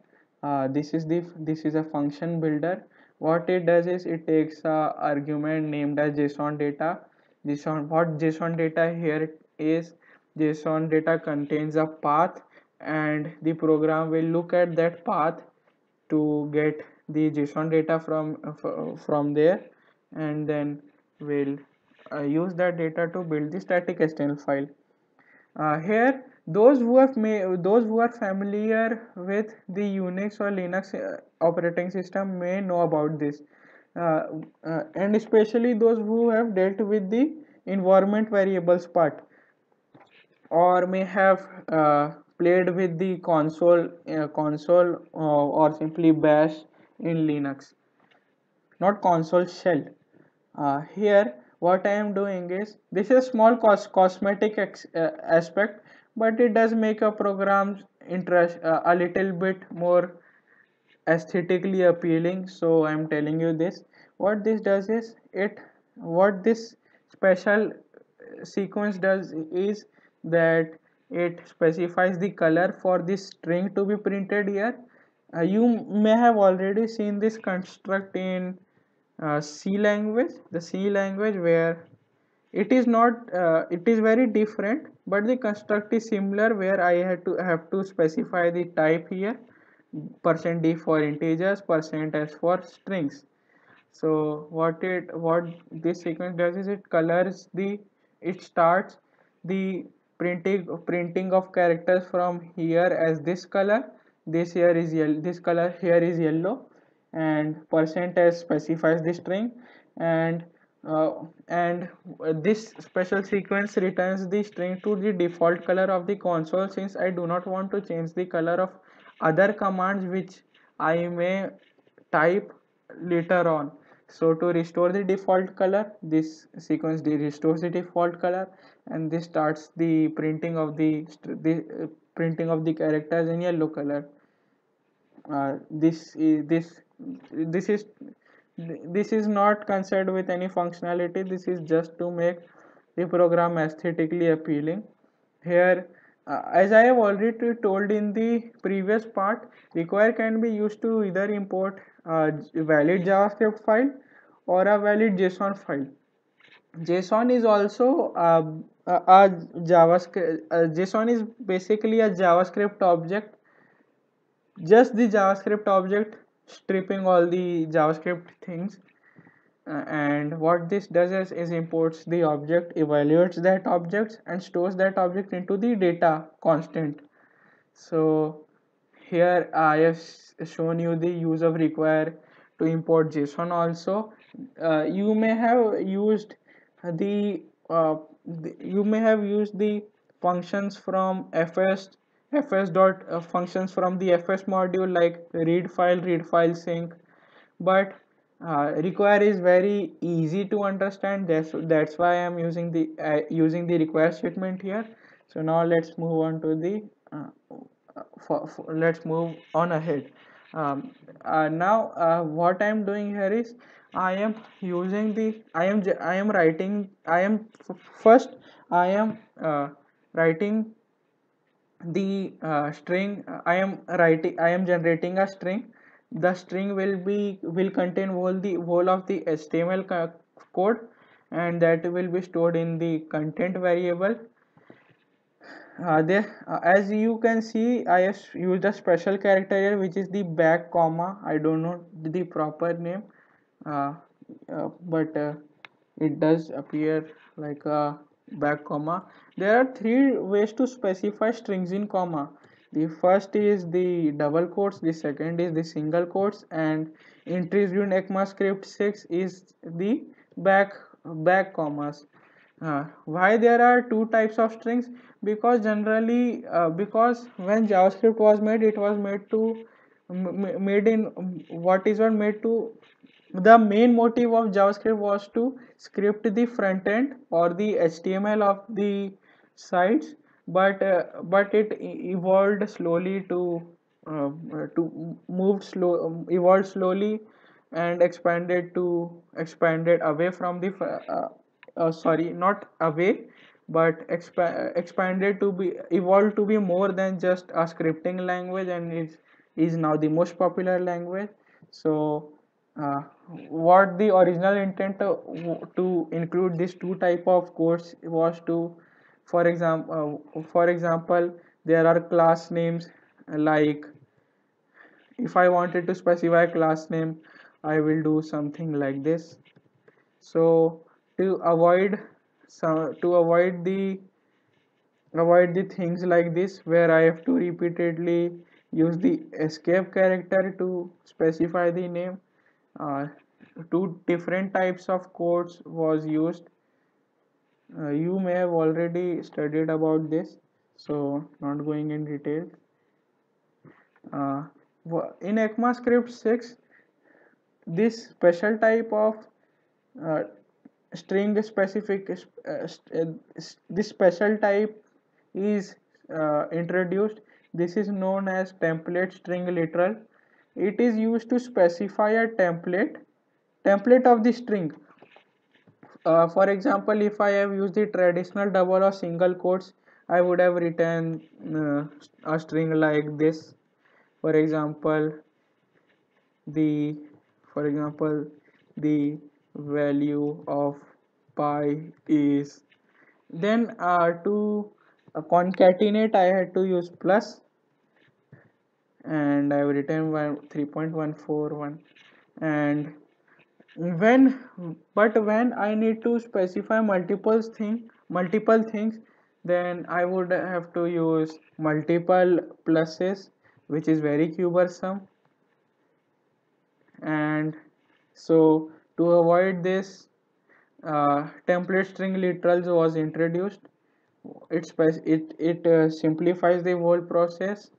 This is a function builder. What it does is it takes a argument named as JSON data. JSON data here is, JSON data contains a path, and the program will look at that path to get the JSON data from there, and then will use that data to build the static HTML file. Here, those who are familiar with the Unix or Linux operating system may know about this, and especially those who have dealt with the environment variables part, or may have played with the console or simply bash in Linux, not console shell. Here what I am doing is, this is a small cosmetic aspect, but it does make a program interest a little bit more aesthetically appealing, so I am telling you this. What this does is, what this special sequence does is that it specifies the color for this string to be printed here. You may have already seen this construct in C language, the C language, where it is not it is very different, but the construct is similar, where I have to specify the type here, %d for integers, %s for strings. So what this sequence does is, it starts the printing of characters from here as this color. This here is yellow, this color here is yellow, and %s specifies the string, and uh, and this special sequence returns the string to the default color of the console, since I do not want to change the color of other commands which I may type later on. So to restore the default color, this sequence restores the default color, and this starts the printing of printing of the characters in yellow color. uh, this is this this is this is not concerned with any functionality. This is just to make the program aesthetically appealing. Here, as I have already told in the previous part, require can be used to either import a valid JavaScript file or a valid JSON file. JSON is also a JavaScript. JSON is basically a JavaScript object, just the JavaScript object stripping all the JavaScript things. And what this does is imports the object, evaluates that object, and stores that object into the data constant. So here I have shown you the use of require to import JSON also. You may have used the, you may have used the functions from fs dot functions from the fs module, like read file sync, but require is very easy to understand. That's why I'm using the require statement here. So now let's move on to the let's move on ahead. Now what I'm doing here is, I am using the I am writing I am first I am writing the string. I am generating a string. The string will contain whole of the HTML code, and that will be stored in the content variable. as you can see, I have used a special character here, which is the back comma. I don't know the proper name, uh, but it does appear like a back comma. There are three ways to specify strings in comma. The first is the double quotes, the second is the single quotes, and introduced in ECMAScript 6 is the back commas. Why there are two types of strings? Because generally, because when JavaScript was made, it was made to made in what is what made to the main motive of JavaScript was to script the front end or the HTML of the sites, but it evolved slowly to move slow evolved slowly and expanded away from the sorry, not away, but expanded to be evolved to be more than just a scripting language, and is now the most popular language. So uh, what the original intent to include these two type of codes was to, for example, there are class names, like if I wanted to specify class name, I will do something like this. So to avoid to avoid the things like this where I have to repeatedly use the escape character to specify the name, uh, two different types of codes was used. You may have already studied about this, so not going in detail. uh, in ECMAScript 6, this special type of uh, string specific this special type is introduced. This is known as template string literal. It is used to specify a template of the string. For example, if I have used the traditional double or single quotes, I would have written a string like this. For example, the for example the value of pi is, then to concatenate I had to use plus, and I've written 3.141. And when when I need to specify multiple things, then I would have to use multiple pluses, which is very cumbersome. And so to avoid this, template string literals was introduced. It simplifies the whole process.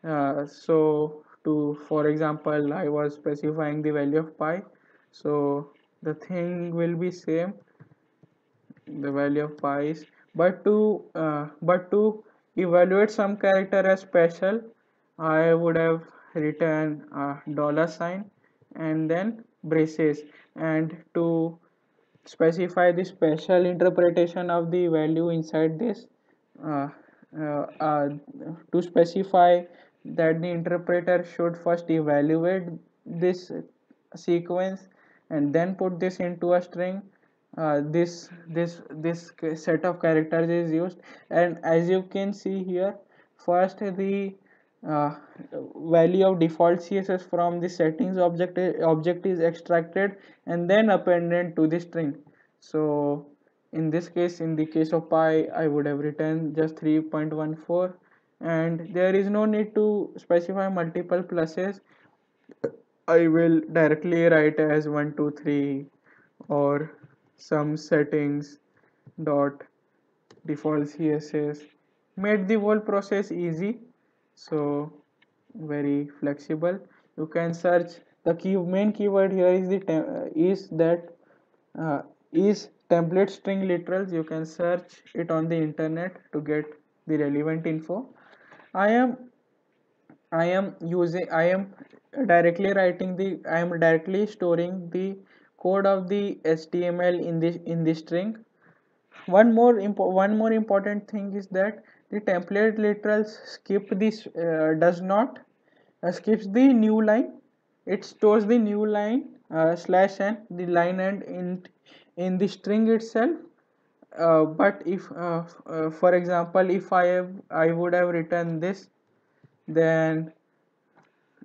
So to for example, I was specifying the value of pi, so the thing will be same, the value of pi is, but to evaluate some character as special, I would have written a dollar sign and then braces. And to specify the special interpretation of the value inside this, uh, uh, uh, to specify that the interpreter should first evaluate this sequence and then put this into a string. This set of characters is used, and as you can see here, first the uh, value of default css from the settings object is extracted and then appended to the string. So in this case, in the case of pi, I would have written just 3.14, and there is no need to specify multiple pluses. I will directly write as 123 or some settings dot default css. Made the whole process easy, so very flexible. You can search the main keyword here is uh, is template string literals. You can search it on the internet to get the relevant info. I am I am directly storing the code of the HTML in this string. One more important thing is that the template literals skip this does not skips the new line. It stores the new line slash and the line and in the string itself. but if for example, if I would have written this, then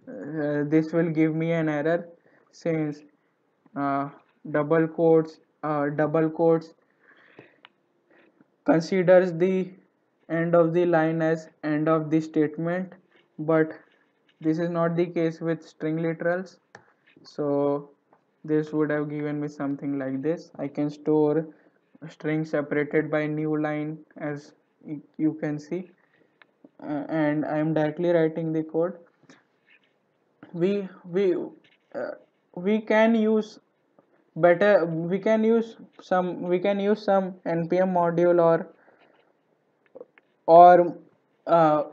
this will give me an error, since uh, double quotes considers the end of the line as end of the statement, but this is not the case with string literals. So this would have given me something like this. I can store string separated by new line, as you can see, and I am directly writing the code. We we can use better we can use some npm module, or uh,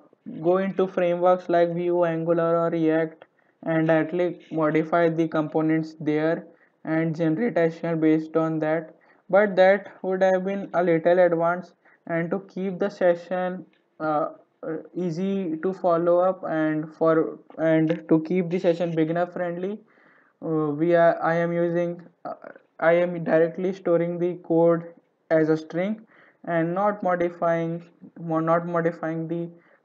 go into frameworks like Vue, Angular, or React, and directly modify the components there and generate HTML based on that. But that would have been a little advanced, and to keep the session easy to follow up, and to keep the session beginner friendly, I am using I am directly storing the code as a string, and not modifying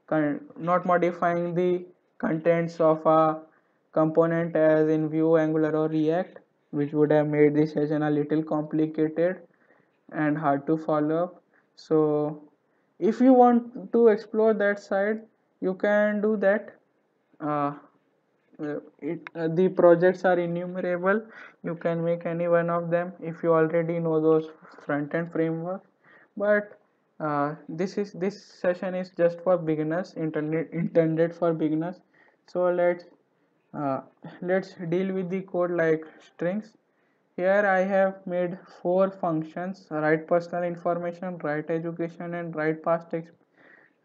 the contents of a component as in Vue, Angular, or React, which would have made the session a little complicated and hard to follow up. So if you want to explore that side, you can do that. uh, the projects are innumerable. You can make any one of them if you already know those front end frameworks. But this session is just for beginners, intended for beginners. So uh, let's deal with the code like strings. Here I have made 4 functions: write personal information, write education, and write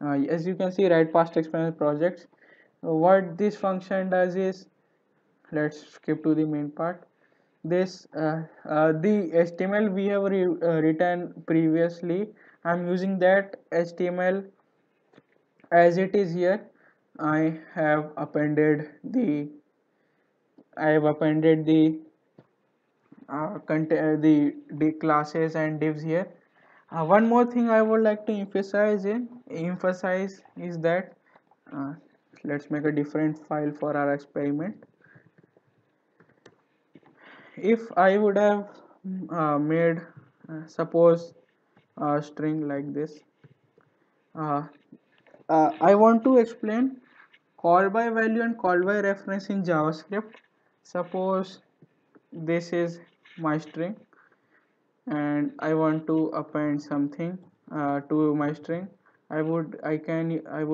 as you can see, write past experience projects. What this function does is, let's skip to the main part. This The HTML we have written previously, I'm using that HTML as it is here. I have appended the I have appended the classes and divs here. One more thing I would like to emphasize is that, uh, let's make a different file for our experiment. If I would have made suppose a string like this, uh, I want to explain call by value and call by reference in JavaScript. Suppose this is my string, and I want to append something to my string. I would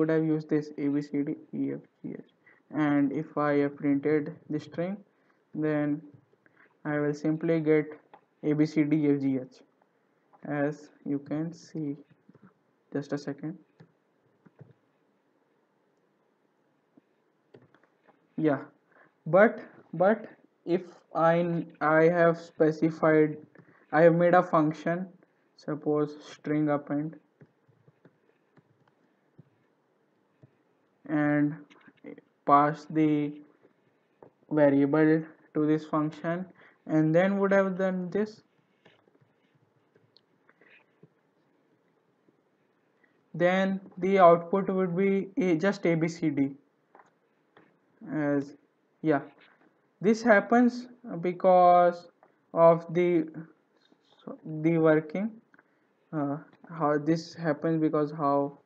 have used this ABCDEFGH, and if I have printed the string, then I will simply get ABCDEFGH, as you can see. Just a second. Yeah, but if I have specified, I have made a function, suppose string append, and pass the variable to this function, and then would have done this, then the output would be just ABCD. As yeah, this happens because of the working, how this happens because how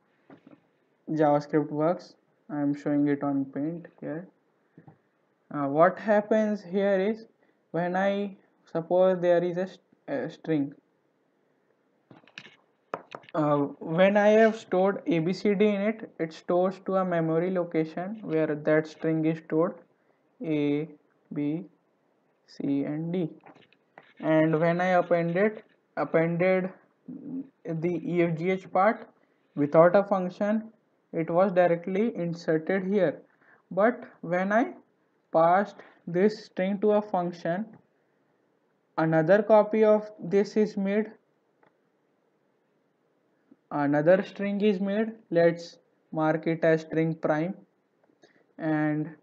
JavaScript works. I am showing it on Paint here. What happens here is, when I suppose there is a string, when I have stored ABCD in it, it stores to a memory location where that string is stored, A, B, C, and D. And when I appended the EFGH part without a function, it was directly inserted here. But when I passed this string to a function, another copy of this is made, another string is made. Let's mark it as string prime, and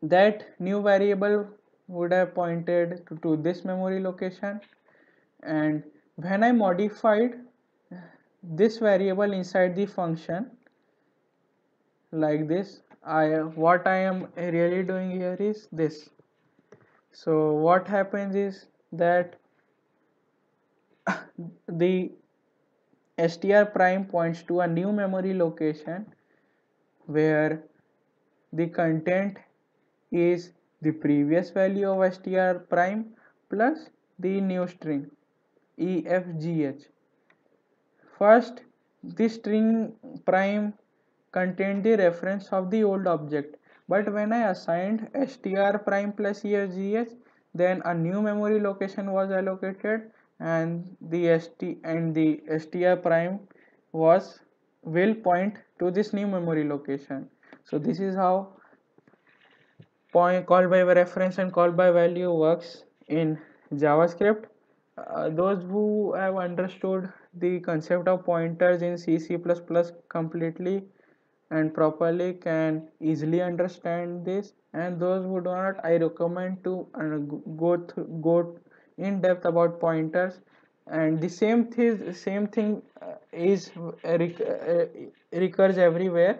that new variable would have pointed to this memory location, and when I modified this variable inside the function like this, what I am really doing here is this. So what happens is that the str prime points to a new memory location where the content is the previous value of str prime plus the new string efgh. First, this string prime contained the reference of the old object, but when I assigned str prime plus efgh, then a new memory location was allocated, and the str prime was will point to this new memory location. So this is how point call by reference and call by value works in JavaScript. Those who have understood the concept of pointers in C, C++ completely and properly can easily understand this, and those who do not, I recommend to go in depth about pointers. And the same thing is recurs everywhere.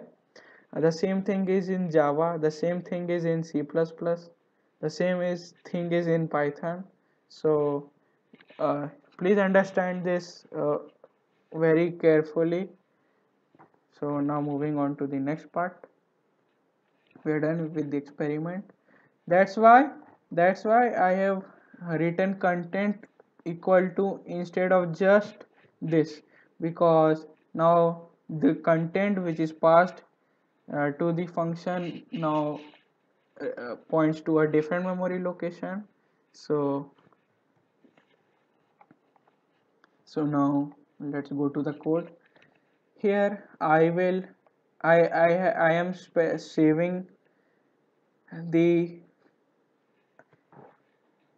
The same thing is in Java, the same thing is in C++, the same is thing is in Python. So please understand this very carefully. So now moving on to the next part. We're done with the experiment. That's why I have written content equal to instead of just this, because now the content which is passed to the function now points to a different memory location. So now let's go to the code. Here I am the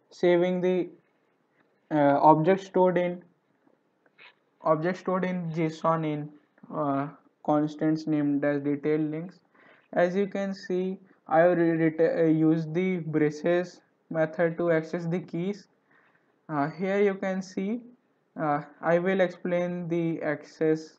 saving the object stored in JSON in constants named as detailed links. As you can see, I have used the braces method to access the keys. Here you can see I will explain the access.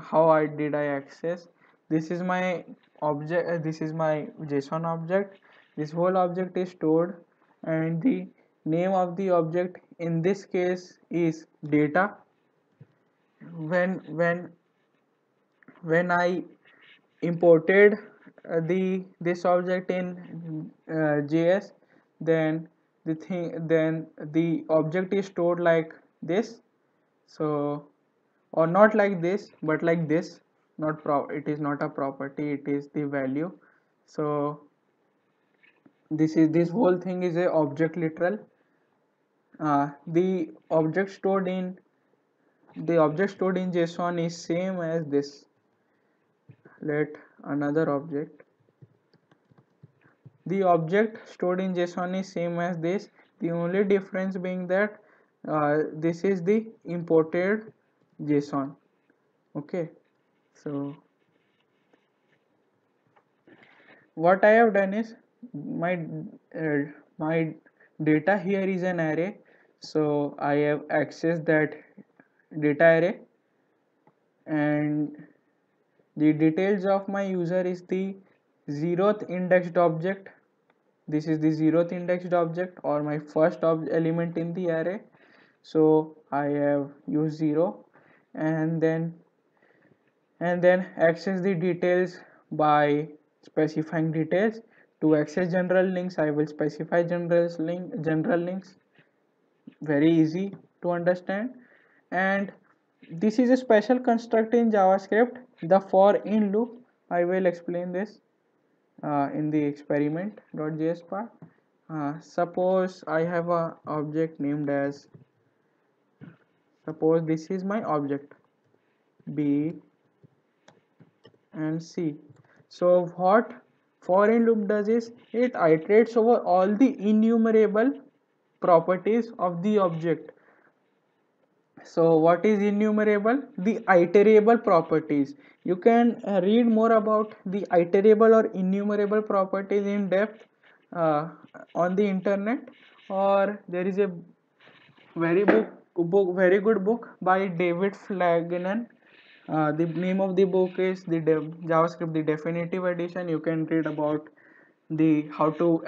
How did I access? This is my object. This is my JSON object. This whole object is stored, and the name of the object in this case is data. When I imported this object in JS, then the object is stored like this. So, or not like this, but like this. Not it is not a property, it is the value. So this whole thing is a object literal. The object stored in JSON is same as this. Let another object. The object stored in JSON is same as this. The only difference being that this is the imported JSON. Okay, so what I have done is my data here is an array, so I have accessed that data array, and the details of my user is the 0th indexed object. This is the 0th indexed object, or my first element in the array. So I have used 0, and then access the details by specifying details. To access general links, I will specify general links. Very easy to understand. And this is a special construct in JavaScript, the for in loop. I will explain this in the experiment.js part. Suppose I have a object named as, suppose this is my object B and C. So what for in loop does is it iterates over all the enumerable properties of the object. So what is enumerable? The iterable properties. You can read more about the iterable or enumerable properties in depth on the internet, or there is a very good book by David Flanagan. The name of the book is JavaScript, the Definitive Edition. You can read about the how to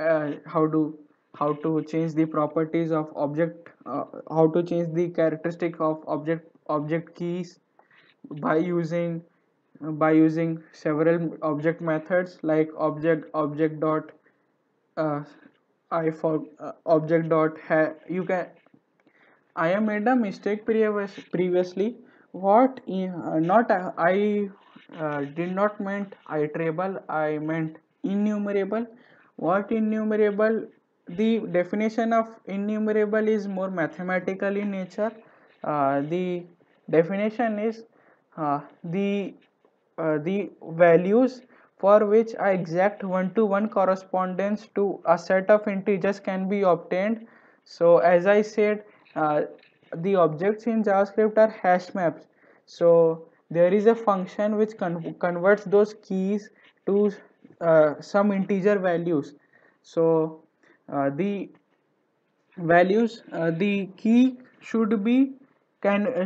change the properties of object, how to change the characteristic of object keys by using several object methods like object dot uh, object dot you can. I have made a mistake previously. Not I did not meant iterable. I meant innumerable. What innumerable? The definition of innumerable is more mathematical in nature. The definition is the values for which a exact one-to-one correspondence to a set of integers can be obtained. So as I said, the objects in JavaScript are hash maps. So there is a function which converts those keys to some integer values. So the key should be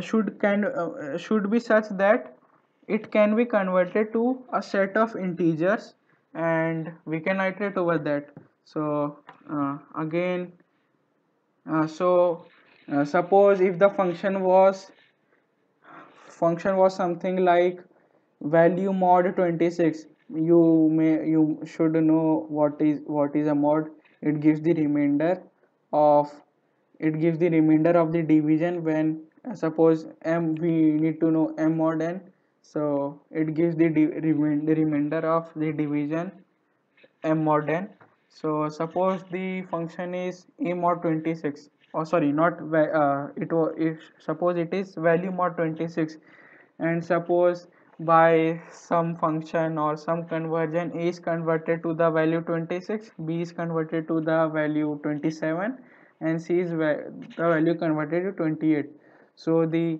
should be such that it can be converted to a set of integers, and we can iterate over that. So again so suppose if the function was something like value mod 26. You should know what is a mod. It gives the remainder of the division when suppose m, we need to know m mod n. So it gives the remainder of the division m mod n. So suppose the function is a mod 26. Oh sorry, not suppose it is value mod 26, and suppose by some function or some conversion a is converted to the value 26, b is converted to the value 27, and c is the value converted to 28. So the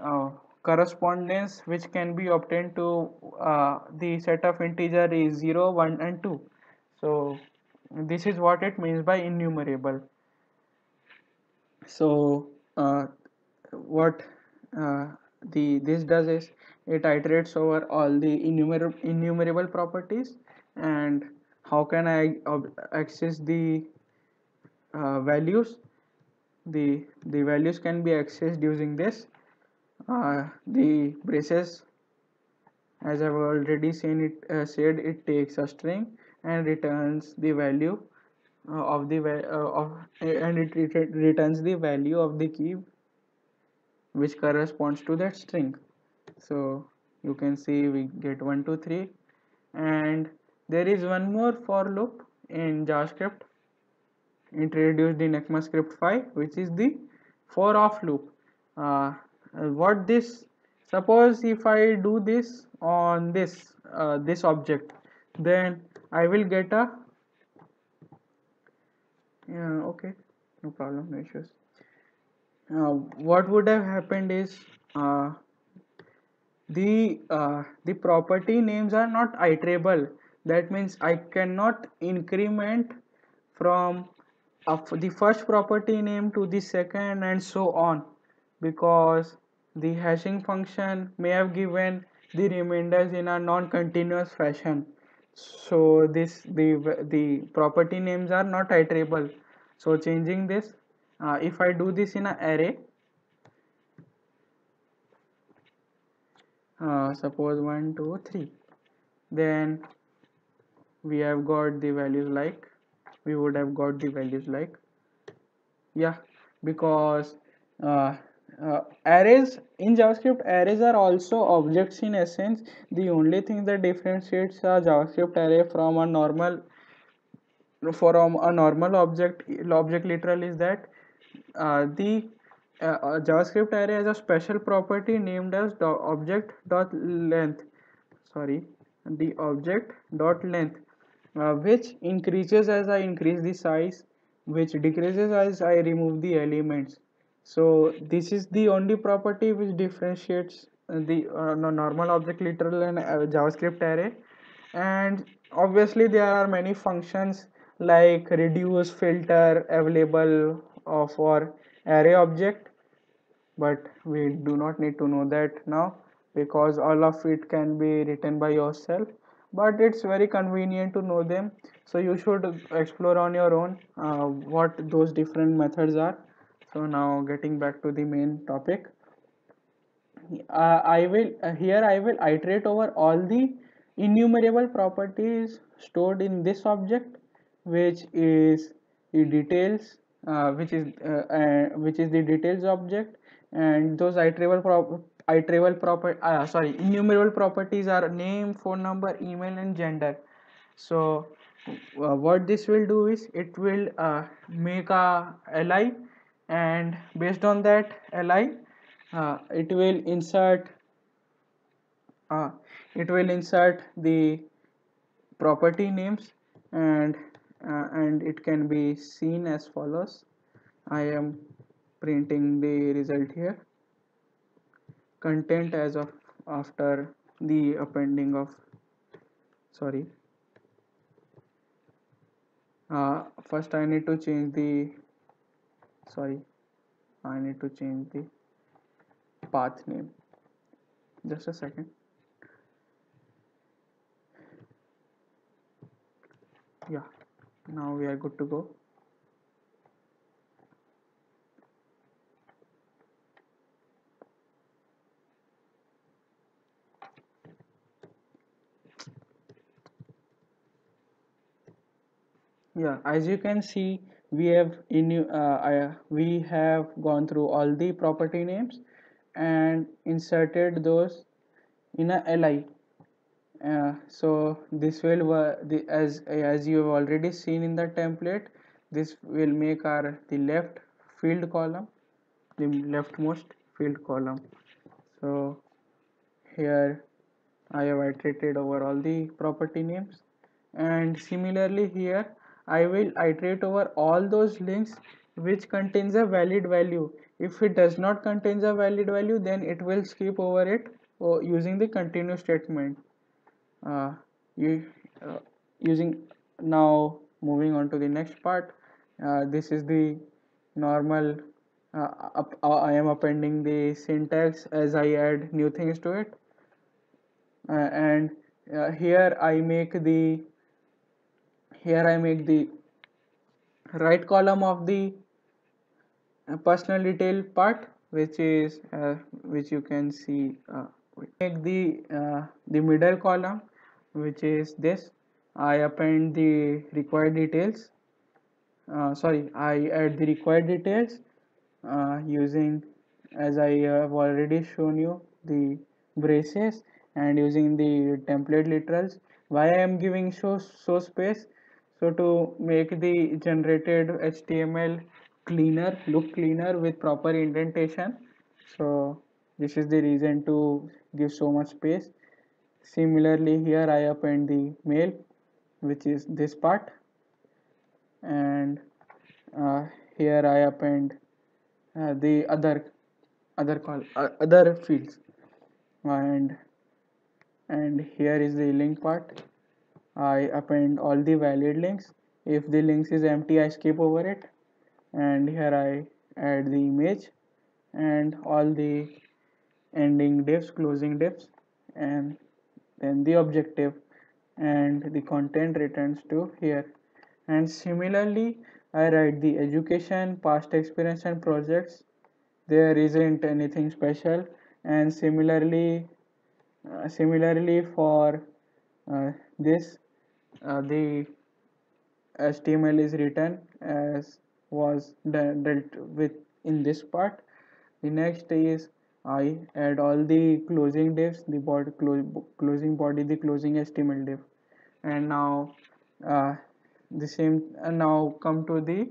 uh, correspondence which can be obtained to the set of integer is 0, 1 and 2. So this is what it means by innumerable. So what this does is it iterates over all the innumerable properties. And how can I access the values? The values can be accessed using this. The braces, as I've already said, it takes a string and returns the value of the of and it returns the value of the key which corresponds to that string. So you can see we get 1 2 3. And there is one more for loop in JavaScript introduced in ECMAScript 5, which is the for off loop. What this Suppose if I do this on this object, then I will get a okay, no problem, no issues. What would have happened is the property names are not iterable. That means I cannot increment from the first property name to the second and so on, because the hashing function may have given the remainders in a non-continuous fashion. So the property names are not iterable. So changing this, if I do this in an array, suppose 1 2 3, then we have got the values like we would have got the values like, yeah, because uh, arrays in JavaScript, arrays are also objects in essence. The only thing that differentiates a JavaScript array from a normal object literal is that the JavaScript array has a special property named as object dot length. Sorry, the object dot length, which increases as I increase the size, which decreases as I remove the elements. So this is the only property which differentiates the normal object literal and JavaScript array. And obviously there are many functions like reduce, filter available for array object, but we do not need to know that now because all of it can be written by yourself, but it's very convenient to know them. So you should explore on your own what those different methods are. So now getting back to the main topic, I will iterate over all the enumerable properties stored in this object, which is the details, which is the details object, and those enumerable properties are name, phone number, email, and gender. So what this will do is it will make a li, and based on that li, it will insert uh, the property names, and it can be seen as follows. I am printing the result here. Content as of after the appending of, sorry, first I need to change the, sorry, I need to change the path name. Just a second. Yeah, now we are good to go. Yeah, as you can see, we have gone through all the property names and inserted those in a li. So this will as you have already seen in the template, this will make our the left field column, the leftmost field column. So here I have iterated over all the property names, and similarly here I will iterate over all those links which contains a valid value. If it does not contains a valid value, then it will skip over it using the continue statement. You using Now moving on to the next part. This is the normal. I am appending the syntax as I add new things to it, and here I make the right column of the personal detail part, which you can see. Make the middle column, which is this. I append the required details. I add the required details using, as I have already shown you, the braces, and using the template literals. Why I am giving so space? So to make the generated HTML look cleaner with proper indentation. So this is the reason to give so much space. Similarly, here I append the mail, which is this part, and uh, here I append the other fields, and here is the link part. I append all the valid links. If the links is empty, I skip over it, and here I add the image and all the ending divs, closing divs, and then the objective, and the content returns to here. And similarly, I write the education, past experience, and projects. There isn't anything special. And similarly for this, the HTML is written as was dealt with in this part. The next is I add all the closing divs, the closing body, the closing HTML div, and now uh, the same. And now come to the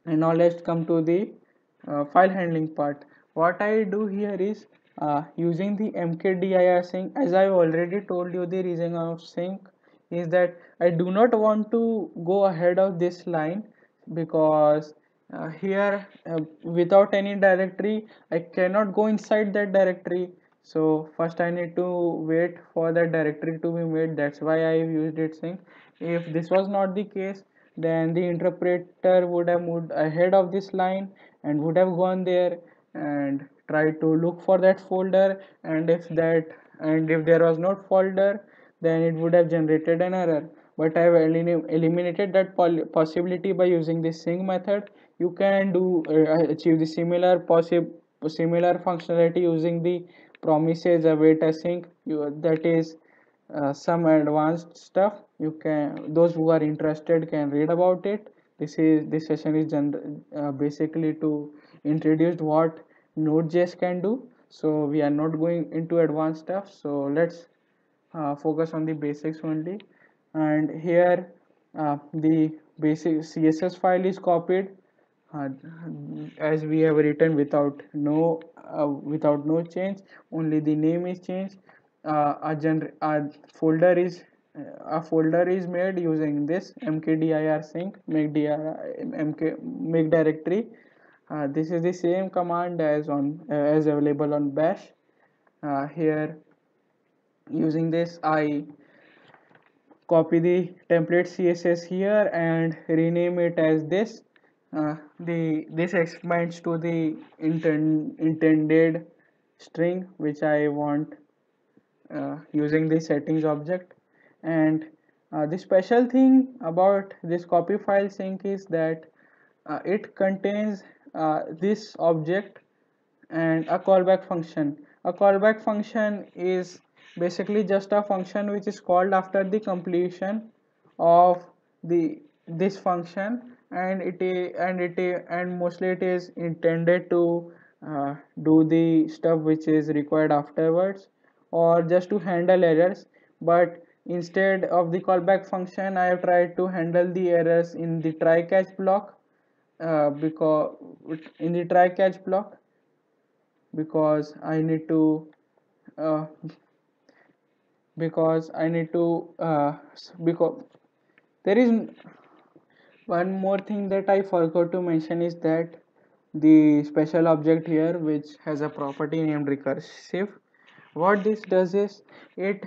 and now let's come to the file handling part. What I do here is using the mkdir sync. As I already told you, the reason of sync is that I do not want to go ahead of this line, because here without any directory I cannot go inside that directory. So first I need to wait for that directory to be made. That's why I used it sync. If this was not the case, then the interpreter would have moved ahead of this line and would have gone there and tried to look for that folder, and if there was not folder, then it would have generated an error. But I have eliminated that possibility by using this sync method. You can do achieve the similar functionality using the promises await async. That is some advanced stuff. You can, those who are interested can read about it. This session is basically to introduce what Node.js can do, so we are not going into advanced stuff. So let's focus on the basics only. And here the basic CSS file is copied uh, as we have written without no change. Only the name is changed. A folder is a folder is made using this mkdir sync make directory. This is the same command as available on bash. Here, using this, I copy the template css here and rename it as this. This expands to the intended string which I want, using the settings object. And the special thing about this copy file sync is that it contains this object and a callback function. A callback function is basically just a function which is called after the completion of the this function, and and mostly it is intended to do the stuff which is required afterwards, or just to handle errors. But instead of the callback function, I have tried to handle the errors in the try catch block, because in the try catch block, because I need to uh, because there is one more thing that I forgot to mention is that the special object here which has a property named recursive. What this does is it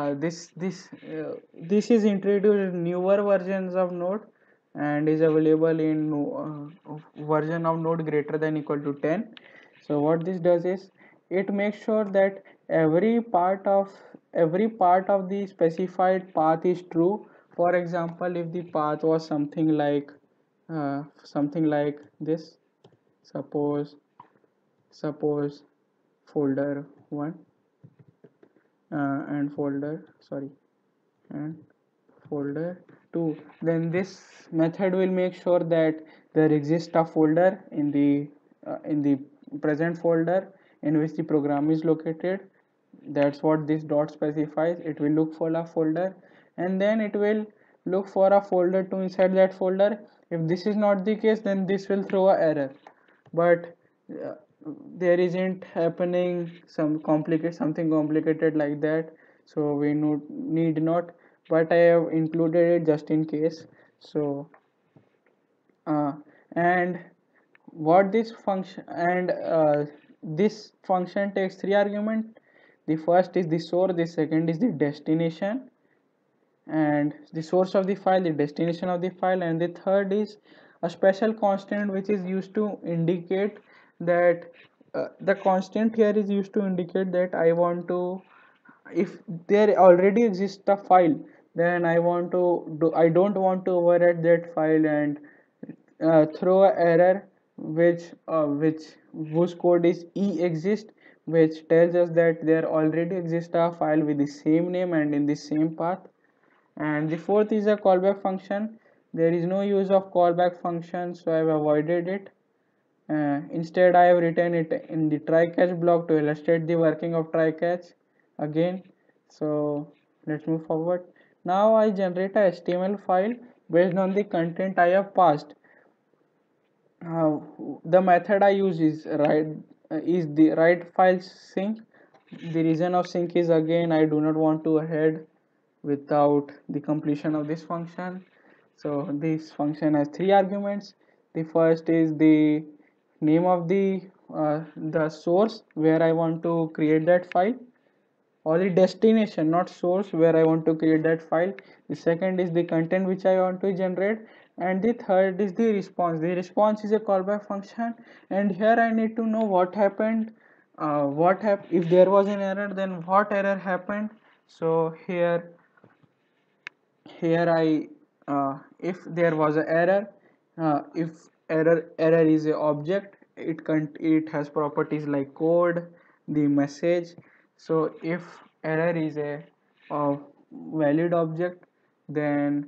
this is introduced in newer versions of Node and is available in version of Node greater than equal to 10. So what this does is it makes sure that every part of the specified path is true. For example, if the path was something like this, suppose folder 1 and and folder 2, then this method will make sure that there exists a folder in the present folder in which the program is located. That's what this dot specifies. It will look for a folder, and then it will look for a folder to inside that folder. If this is not the case, then this will throw a error. But uh, there isn't happening something complicated like that, so we need not, but I have included it just in case. So uh, and what this function and this function takes three arguments. The first is the source, the second is the destination and the source of the file, the destination of the file, and the third is a special constant which is used to indicate that the constant here is used to indicate that I want to, if there already exists a file, then I don't want to override that file and throw an error which whose code is exist, which tells us that there already exists a file with the same name and in the same path. And the fourth is a callback function. There is no use of callback function, so I have avoided it. Instead, I have written it in the try catch block to illustrate the working of try catch again. So let's move forward. Now I generate a HTML file based on the content I have passed. The method I use is the write file sync. The reason of sync is, again, I do not want to ahead without the completion of this function. So this function has three arguments. The first is the name of the source where I want to create that file. or the destination, not source, where I want to create that file. The second is the content which I want to generate, and the third is the response. The response is a callback function, and here I need to know what happened, if there was an error, then what error happened. So here I if there was an error, if error is a object, it has properties like code, the message. So if error is a valid object, then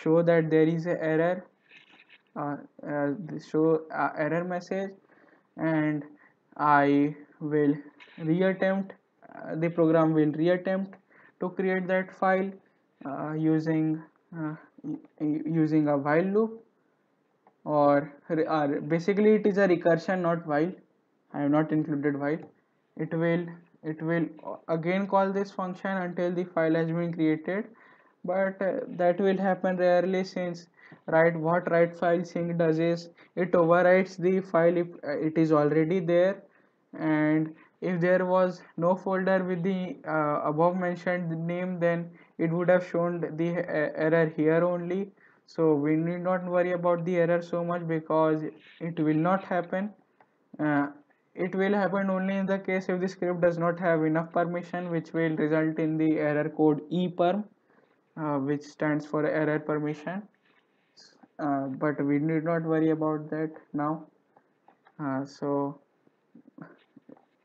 show that there is a error, uh, show error message, and I will reattempt, the program will reattempt to create that file, using uh, using a while loop, or basically it is a recursion, not while. I have not included while. It will again call this function until the file has been created, but that will happen rarely, since write file sync does is it overwrites the file if it is already there, and if there was no folder with the above mentioned name, then it would have shown the error here only. So we need not worry about the error so much, because it will not happen. uh, it will happen only in the case if the script does not have enough permission, which will result in the error code EPERM, which stands for error permission. But we need not worry about that now. So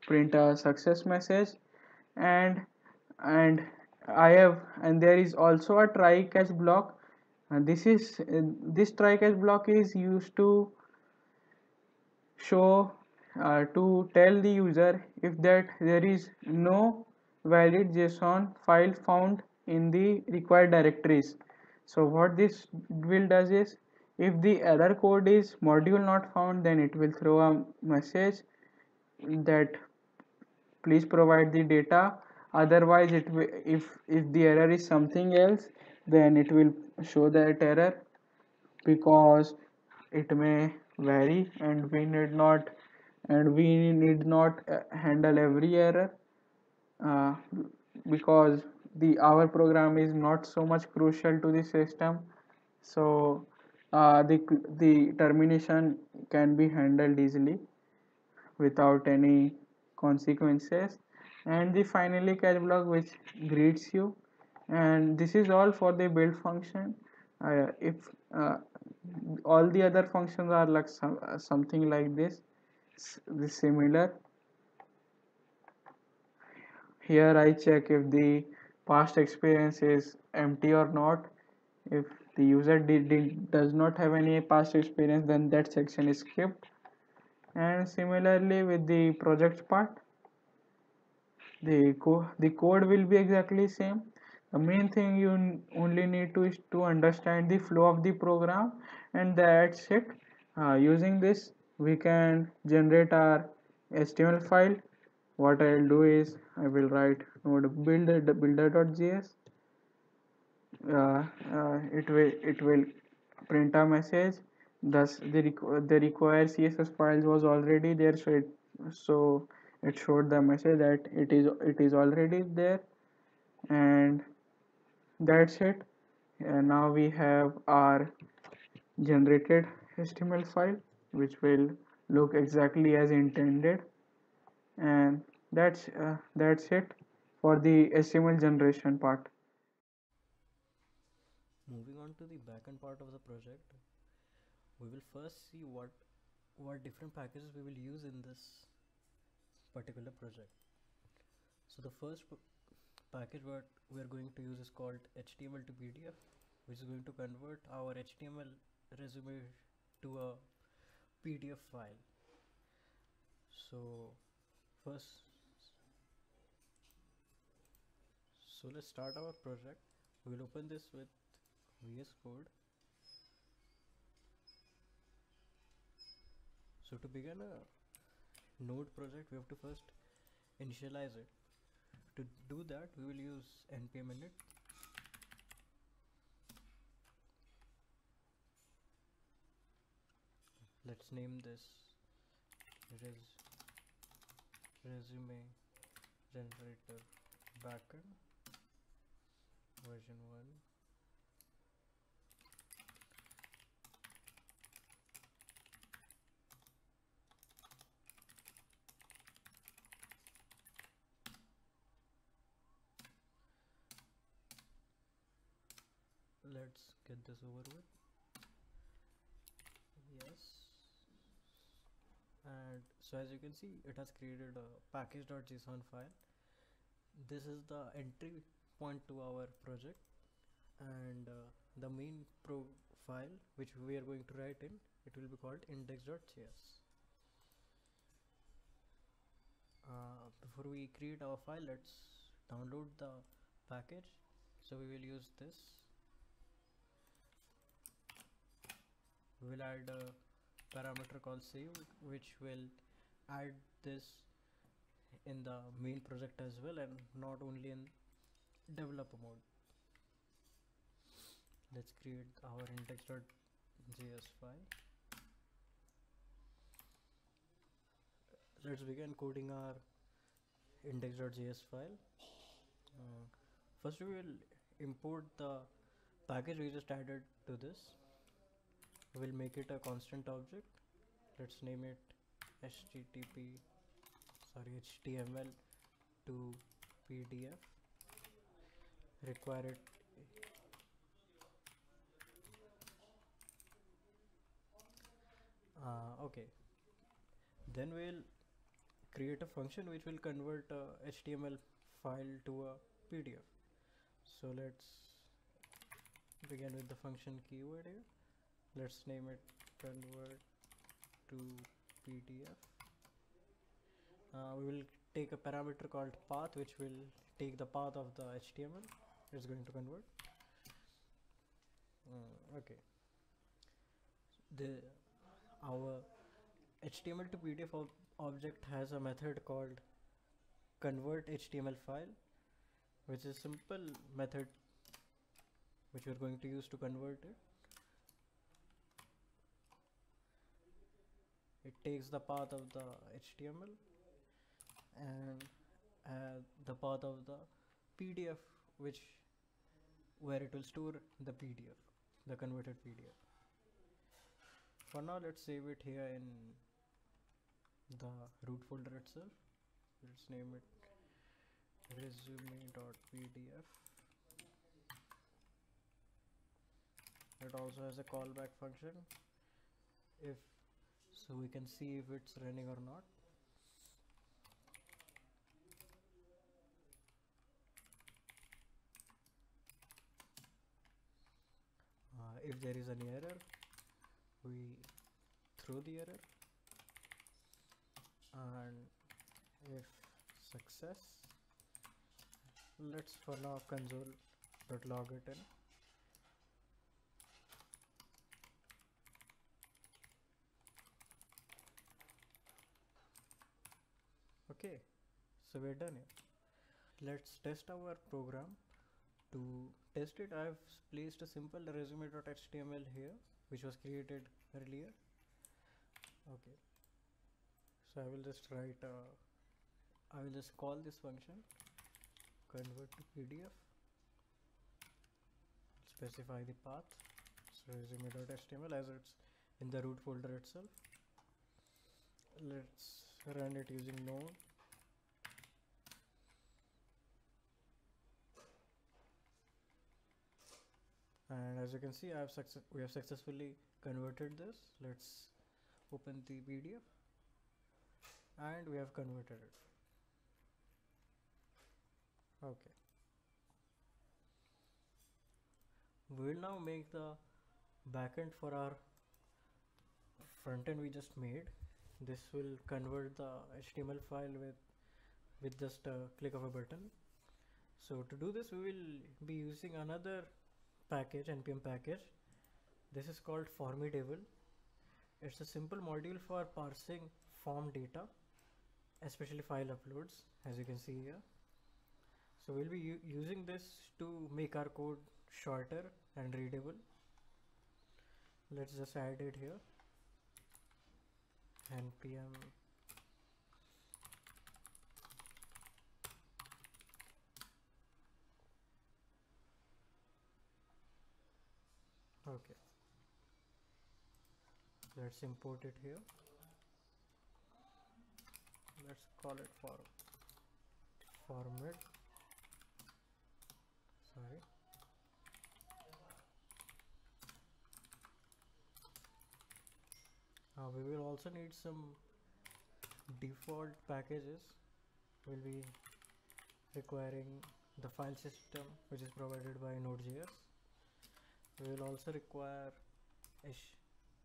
print a success message, and and and there is also a try catch block. This try catch block is used to show, to tell the user if that there is no valid JSON file found in the required directories. So what this will does is, if the error code is module not found, then it will throw a message that please provide the data. Otherwise, if the error is something else, then it will show that error, because it may vary, and we need not handle every error, uh, because the our program is not so much crucial to the system. So the termination can be handled easily without any consequences. And the finally catch block, which greets you. And this is all for the build function. If all the other functions are like something like this similar. Here I check if the past experience is empty or not. If the user does not have any past experience, then that section is skipped. And similarly with the project part, the code will be exactly same. The main thing you only need to is to understand the flow of the program, and that's it. Using this, we can generate our HTML file. What I'll do is I will write node builder.js. It will print a message. Thus the required CSS files was already there, so it showed the message that it is already there. And that's it. Now we have our generated HTML file, which will look exactly as intended. And that's it for the HTML generation part. Moving on to the backend part of the project, we will first see what different packages we will use in this particular project. So the first package what we are going to use is called HTML to PDF, which is going to convert our HTML resume to a PDF file. So first, so let's start our project. We will open this with VS Code. So to begin a node project, we have to first initialize it. To do that, we will use npm init. Let's name this resume generator backend version 1. Let's get this over with. Yes. And so as you can see, it has created a package.json file. This is the entry point to our project, and the main file which we are going to write in, it will be called index.js. Before we create our file, let's download the package. So we will use this. We will add a parameter called save, which will add this in the main project as well, and not only in developer mode. Let's create our index.js file. Let's begin coding our index.js file. First we will import the package we just added to this. We'll make it a constant object. Let's name it HTML to PDF. Require it. Okay. Then we'll create a function which will convert a HTML file to a PDF. So let's begin with the function keyword here. Let's name it convert to PDF. We will take a parameter called path, which will take the path of the HTML it's going to convert. Okay. Our HTML to PDF object has a method called convert HTML file, which is a simple method which we are going to use to convert it. It takes the path of the HTML and the path of the PDF, where it will store the PDF, the converted PDF. For now, let's save it here in the root folder itself. Let's name it resume.pdf. It also has a callback function, so we can see if it's running or not. If there is any error, we throw the error, and if success, let's for now console.log it in. Okay, so we're done here. Let's test our program. To test it, I've placed a simple resume.html here, which was created earlier. Okay, so I will just call this function convert to PDF, specify the path, so resume.html as it's in the root folder itself. Let's run it using node. And as you can see, we have successfully converted this. Let's open the PDF, and we have converted it. Okay. We will now make the backend for our front end we just made. This will convert the HTML file with just a click of a button. So to do this, we will be using another package, npm package. This is called Formidable. It's a simple module for parsing form data, especially file uploads, as you can see here. So we'll be using this to make our code shorter and readable. Let's just add it here. npm Okay, let's import it here. Let's call it format. Sorry. We will also need some default packages. We'll be requiring the file system, which is provided by Node.js. We will also require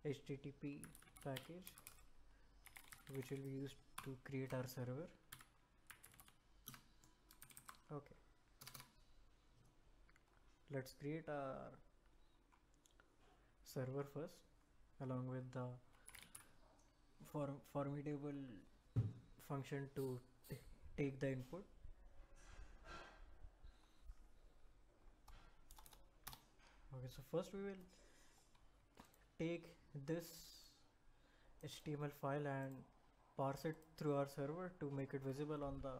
HTTP package, which will be used to create our server. Okay, let's create our server first, along with the formidable function to take the input. Okay, so first we will take this HTML file and parse it through our server to make it visible on the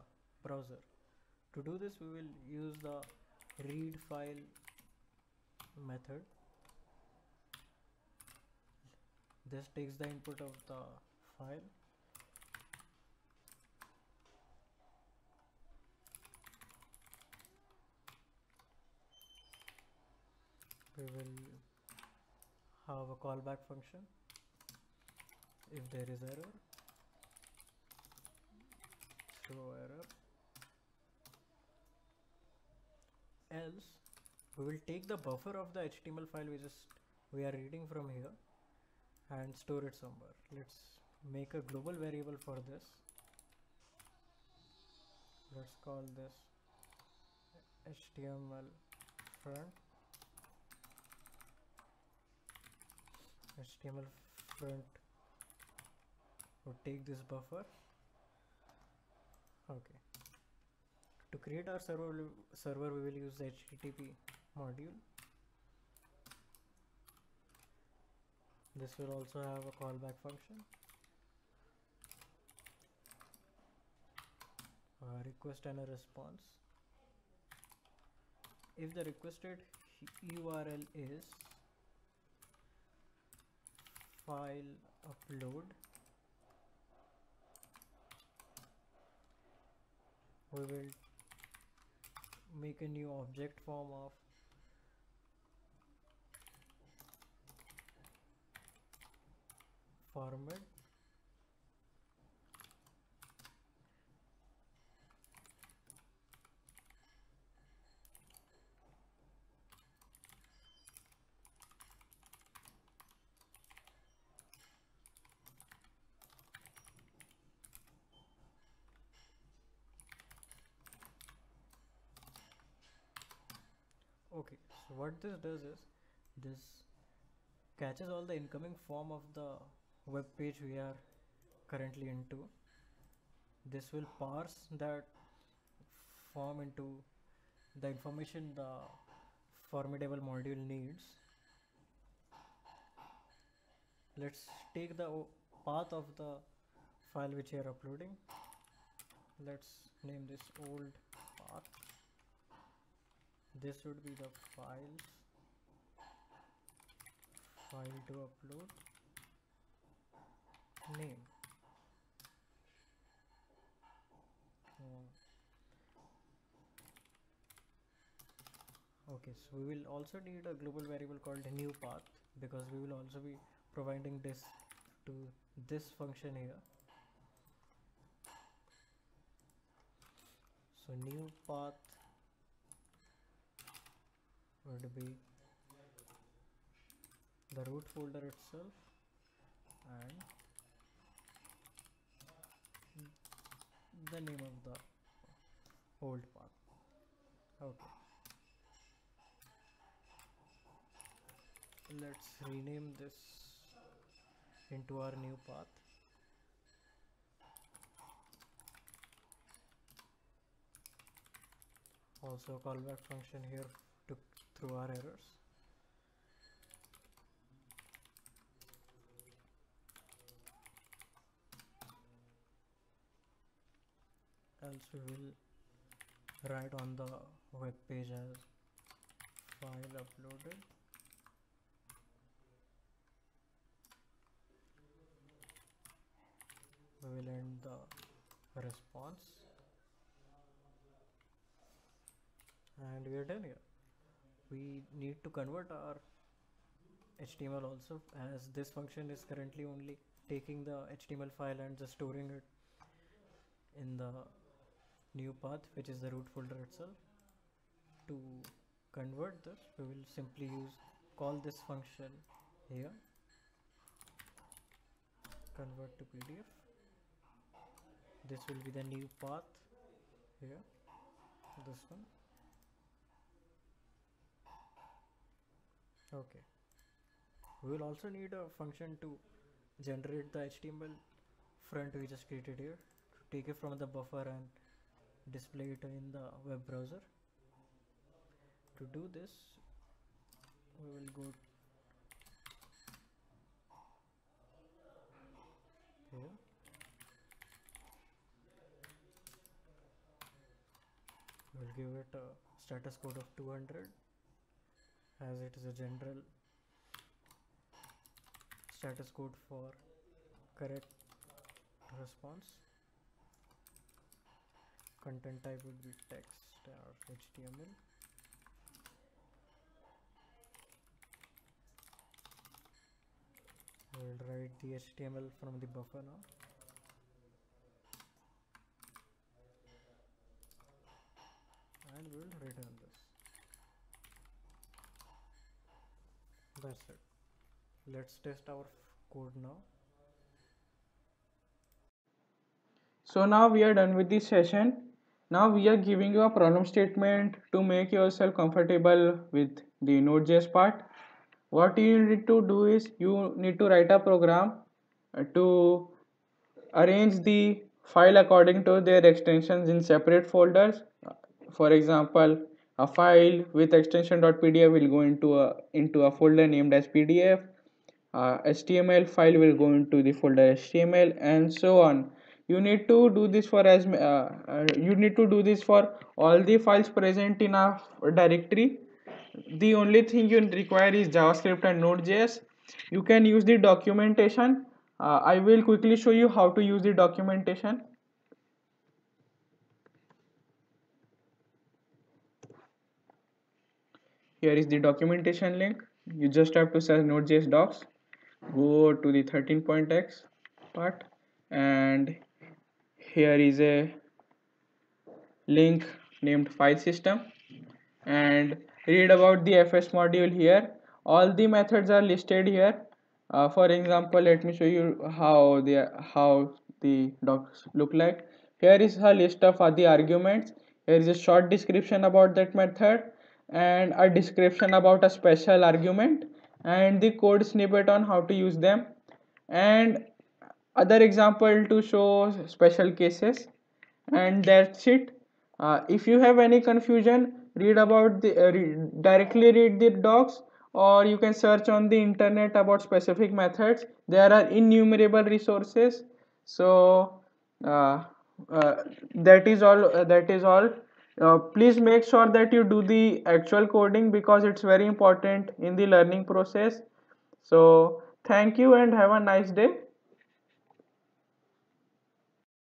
browser. To do this, we will use the read file method. This takes the input of the file. We will have a callback function. If there is error, throw error. Else, we will take the buffer of the HTML file we are reading from here and store it somewhere. Let's make a global variable for this. Let's call this HTML front. HTML front would take this buffer. Okay. To create our server, we will use the HTTP module. This will also have a callback function. A request and a response. If the requested URL is file upload, we will make a new object form of format. Okay, so what this does is this catches all the incoming form of the web page we are currently into. This will parse that form into the information the formidable module needs. Let's take the path of the file which you are uploading. Let's name this old path. This would be the file to upload name. Okay, so we will also need a global variable called new path, because we will also be providing this to this function here. So new path would be the root folder itself and the name of the old path. Okay, let's rename this into our new path. Also a callback function here to through our errors. Else we will write on the web page as file uploaded we will end the response, and we are done here. We need to convert our HTML also, as this function is currently only taking the HTML file and just storing it in the new path, which is the root folder itself. To convert this, we will simply call this function here, convert to PDF. This will be the new path here, this one. Okay, we will also need a function to generate the HTML front we just created here, to take it from the buffer and display it in the web browser. To do this, we will go here, we will give it a status code of 200, as it is a general status code for correct response. Content type would be text or HTML. We will write the HTML from the buffer now. And we will return this. That's it. Let's test our code now. So now we are done with this session. Now we are giving you a problem statement to make yourself comfortable with the Node.js part. What you need to do is you need to write a program to arrange the file according to their extensions in separate folders. For example, a file with extension .pdf will go into a folder named as pdf. HTML file will go into the folder HTML, and so on. You need to do this for all the files present in a directory. The only thing you require is JavaScript and Node.js. You can use the documentation. I will quickly show you how to use the documentation. Here is the documentation link. You just have to search Node.js docs, go to the 13.x part, and here is a link named file system, and read about the fs module here. All the methods are listed here. For example, let me show you how the docs look like. Here is a list of the arguments. Here is a short description about that method, and a description about a special argument, and the code snippet on how to use them, and other example to show special cases, and that's it. If you have any confusion, directly read the docs, or you can search on the internet about specific methods. There are innumerable resources. So uh, that is all. Please make sure that you do the actual coding, because it's very important in the learning process. So thank you and have a nice day.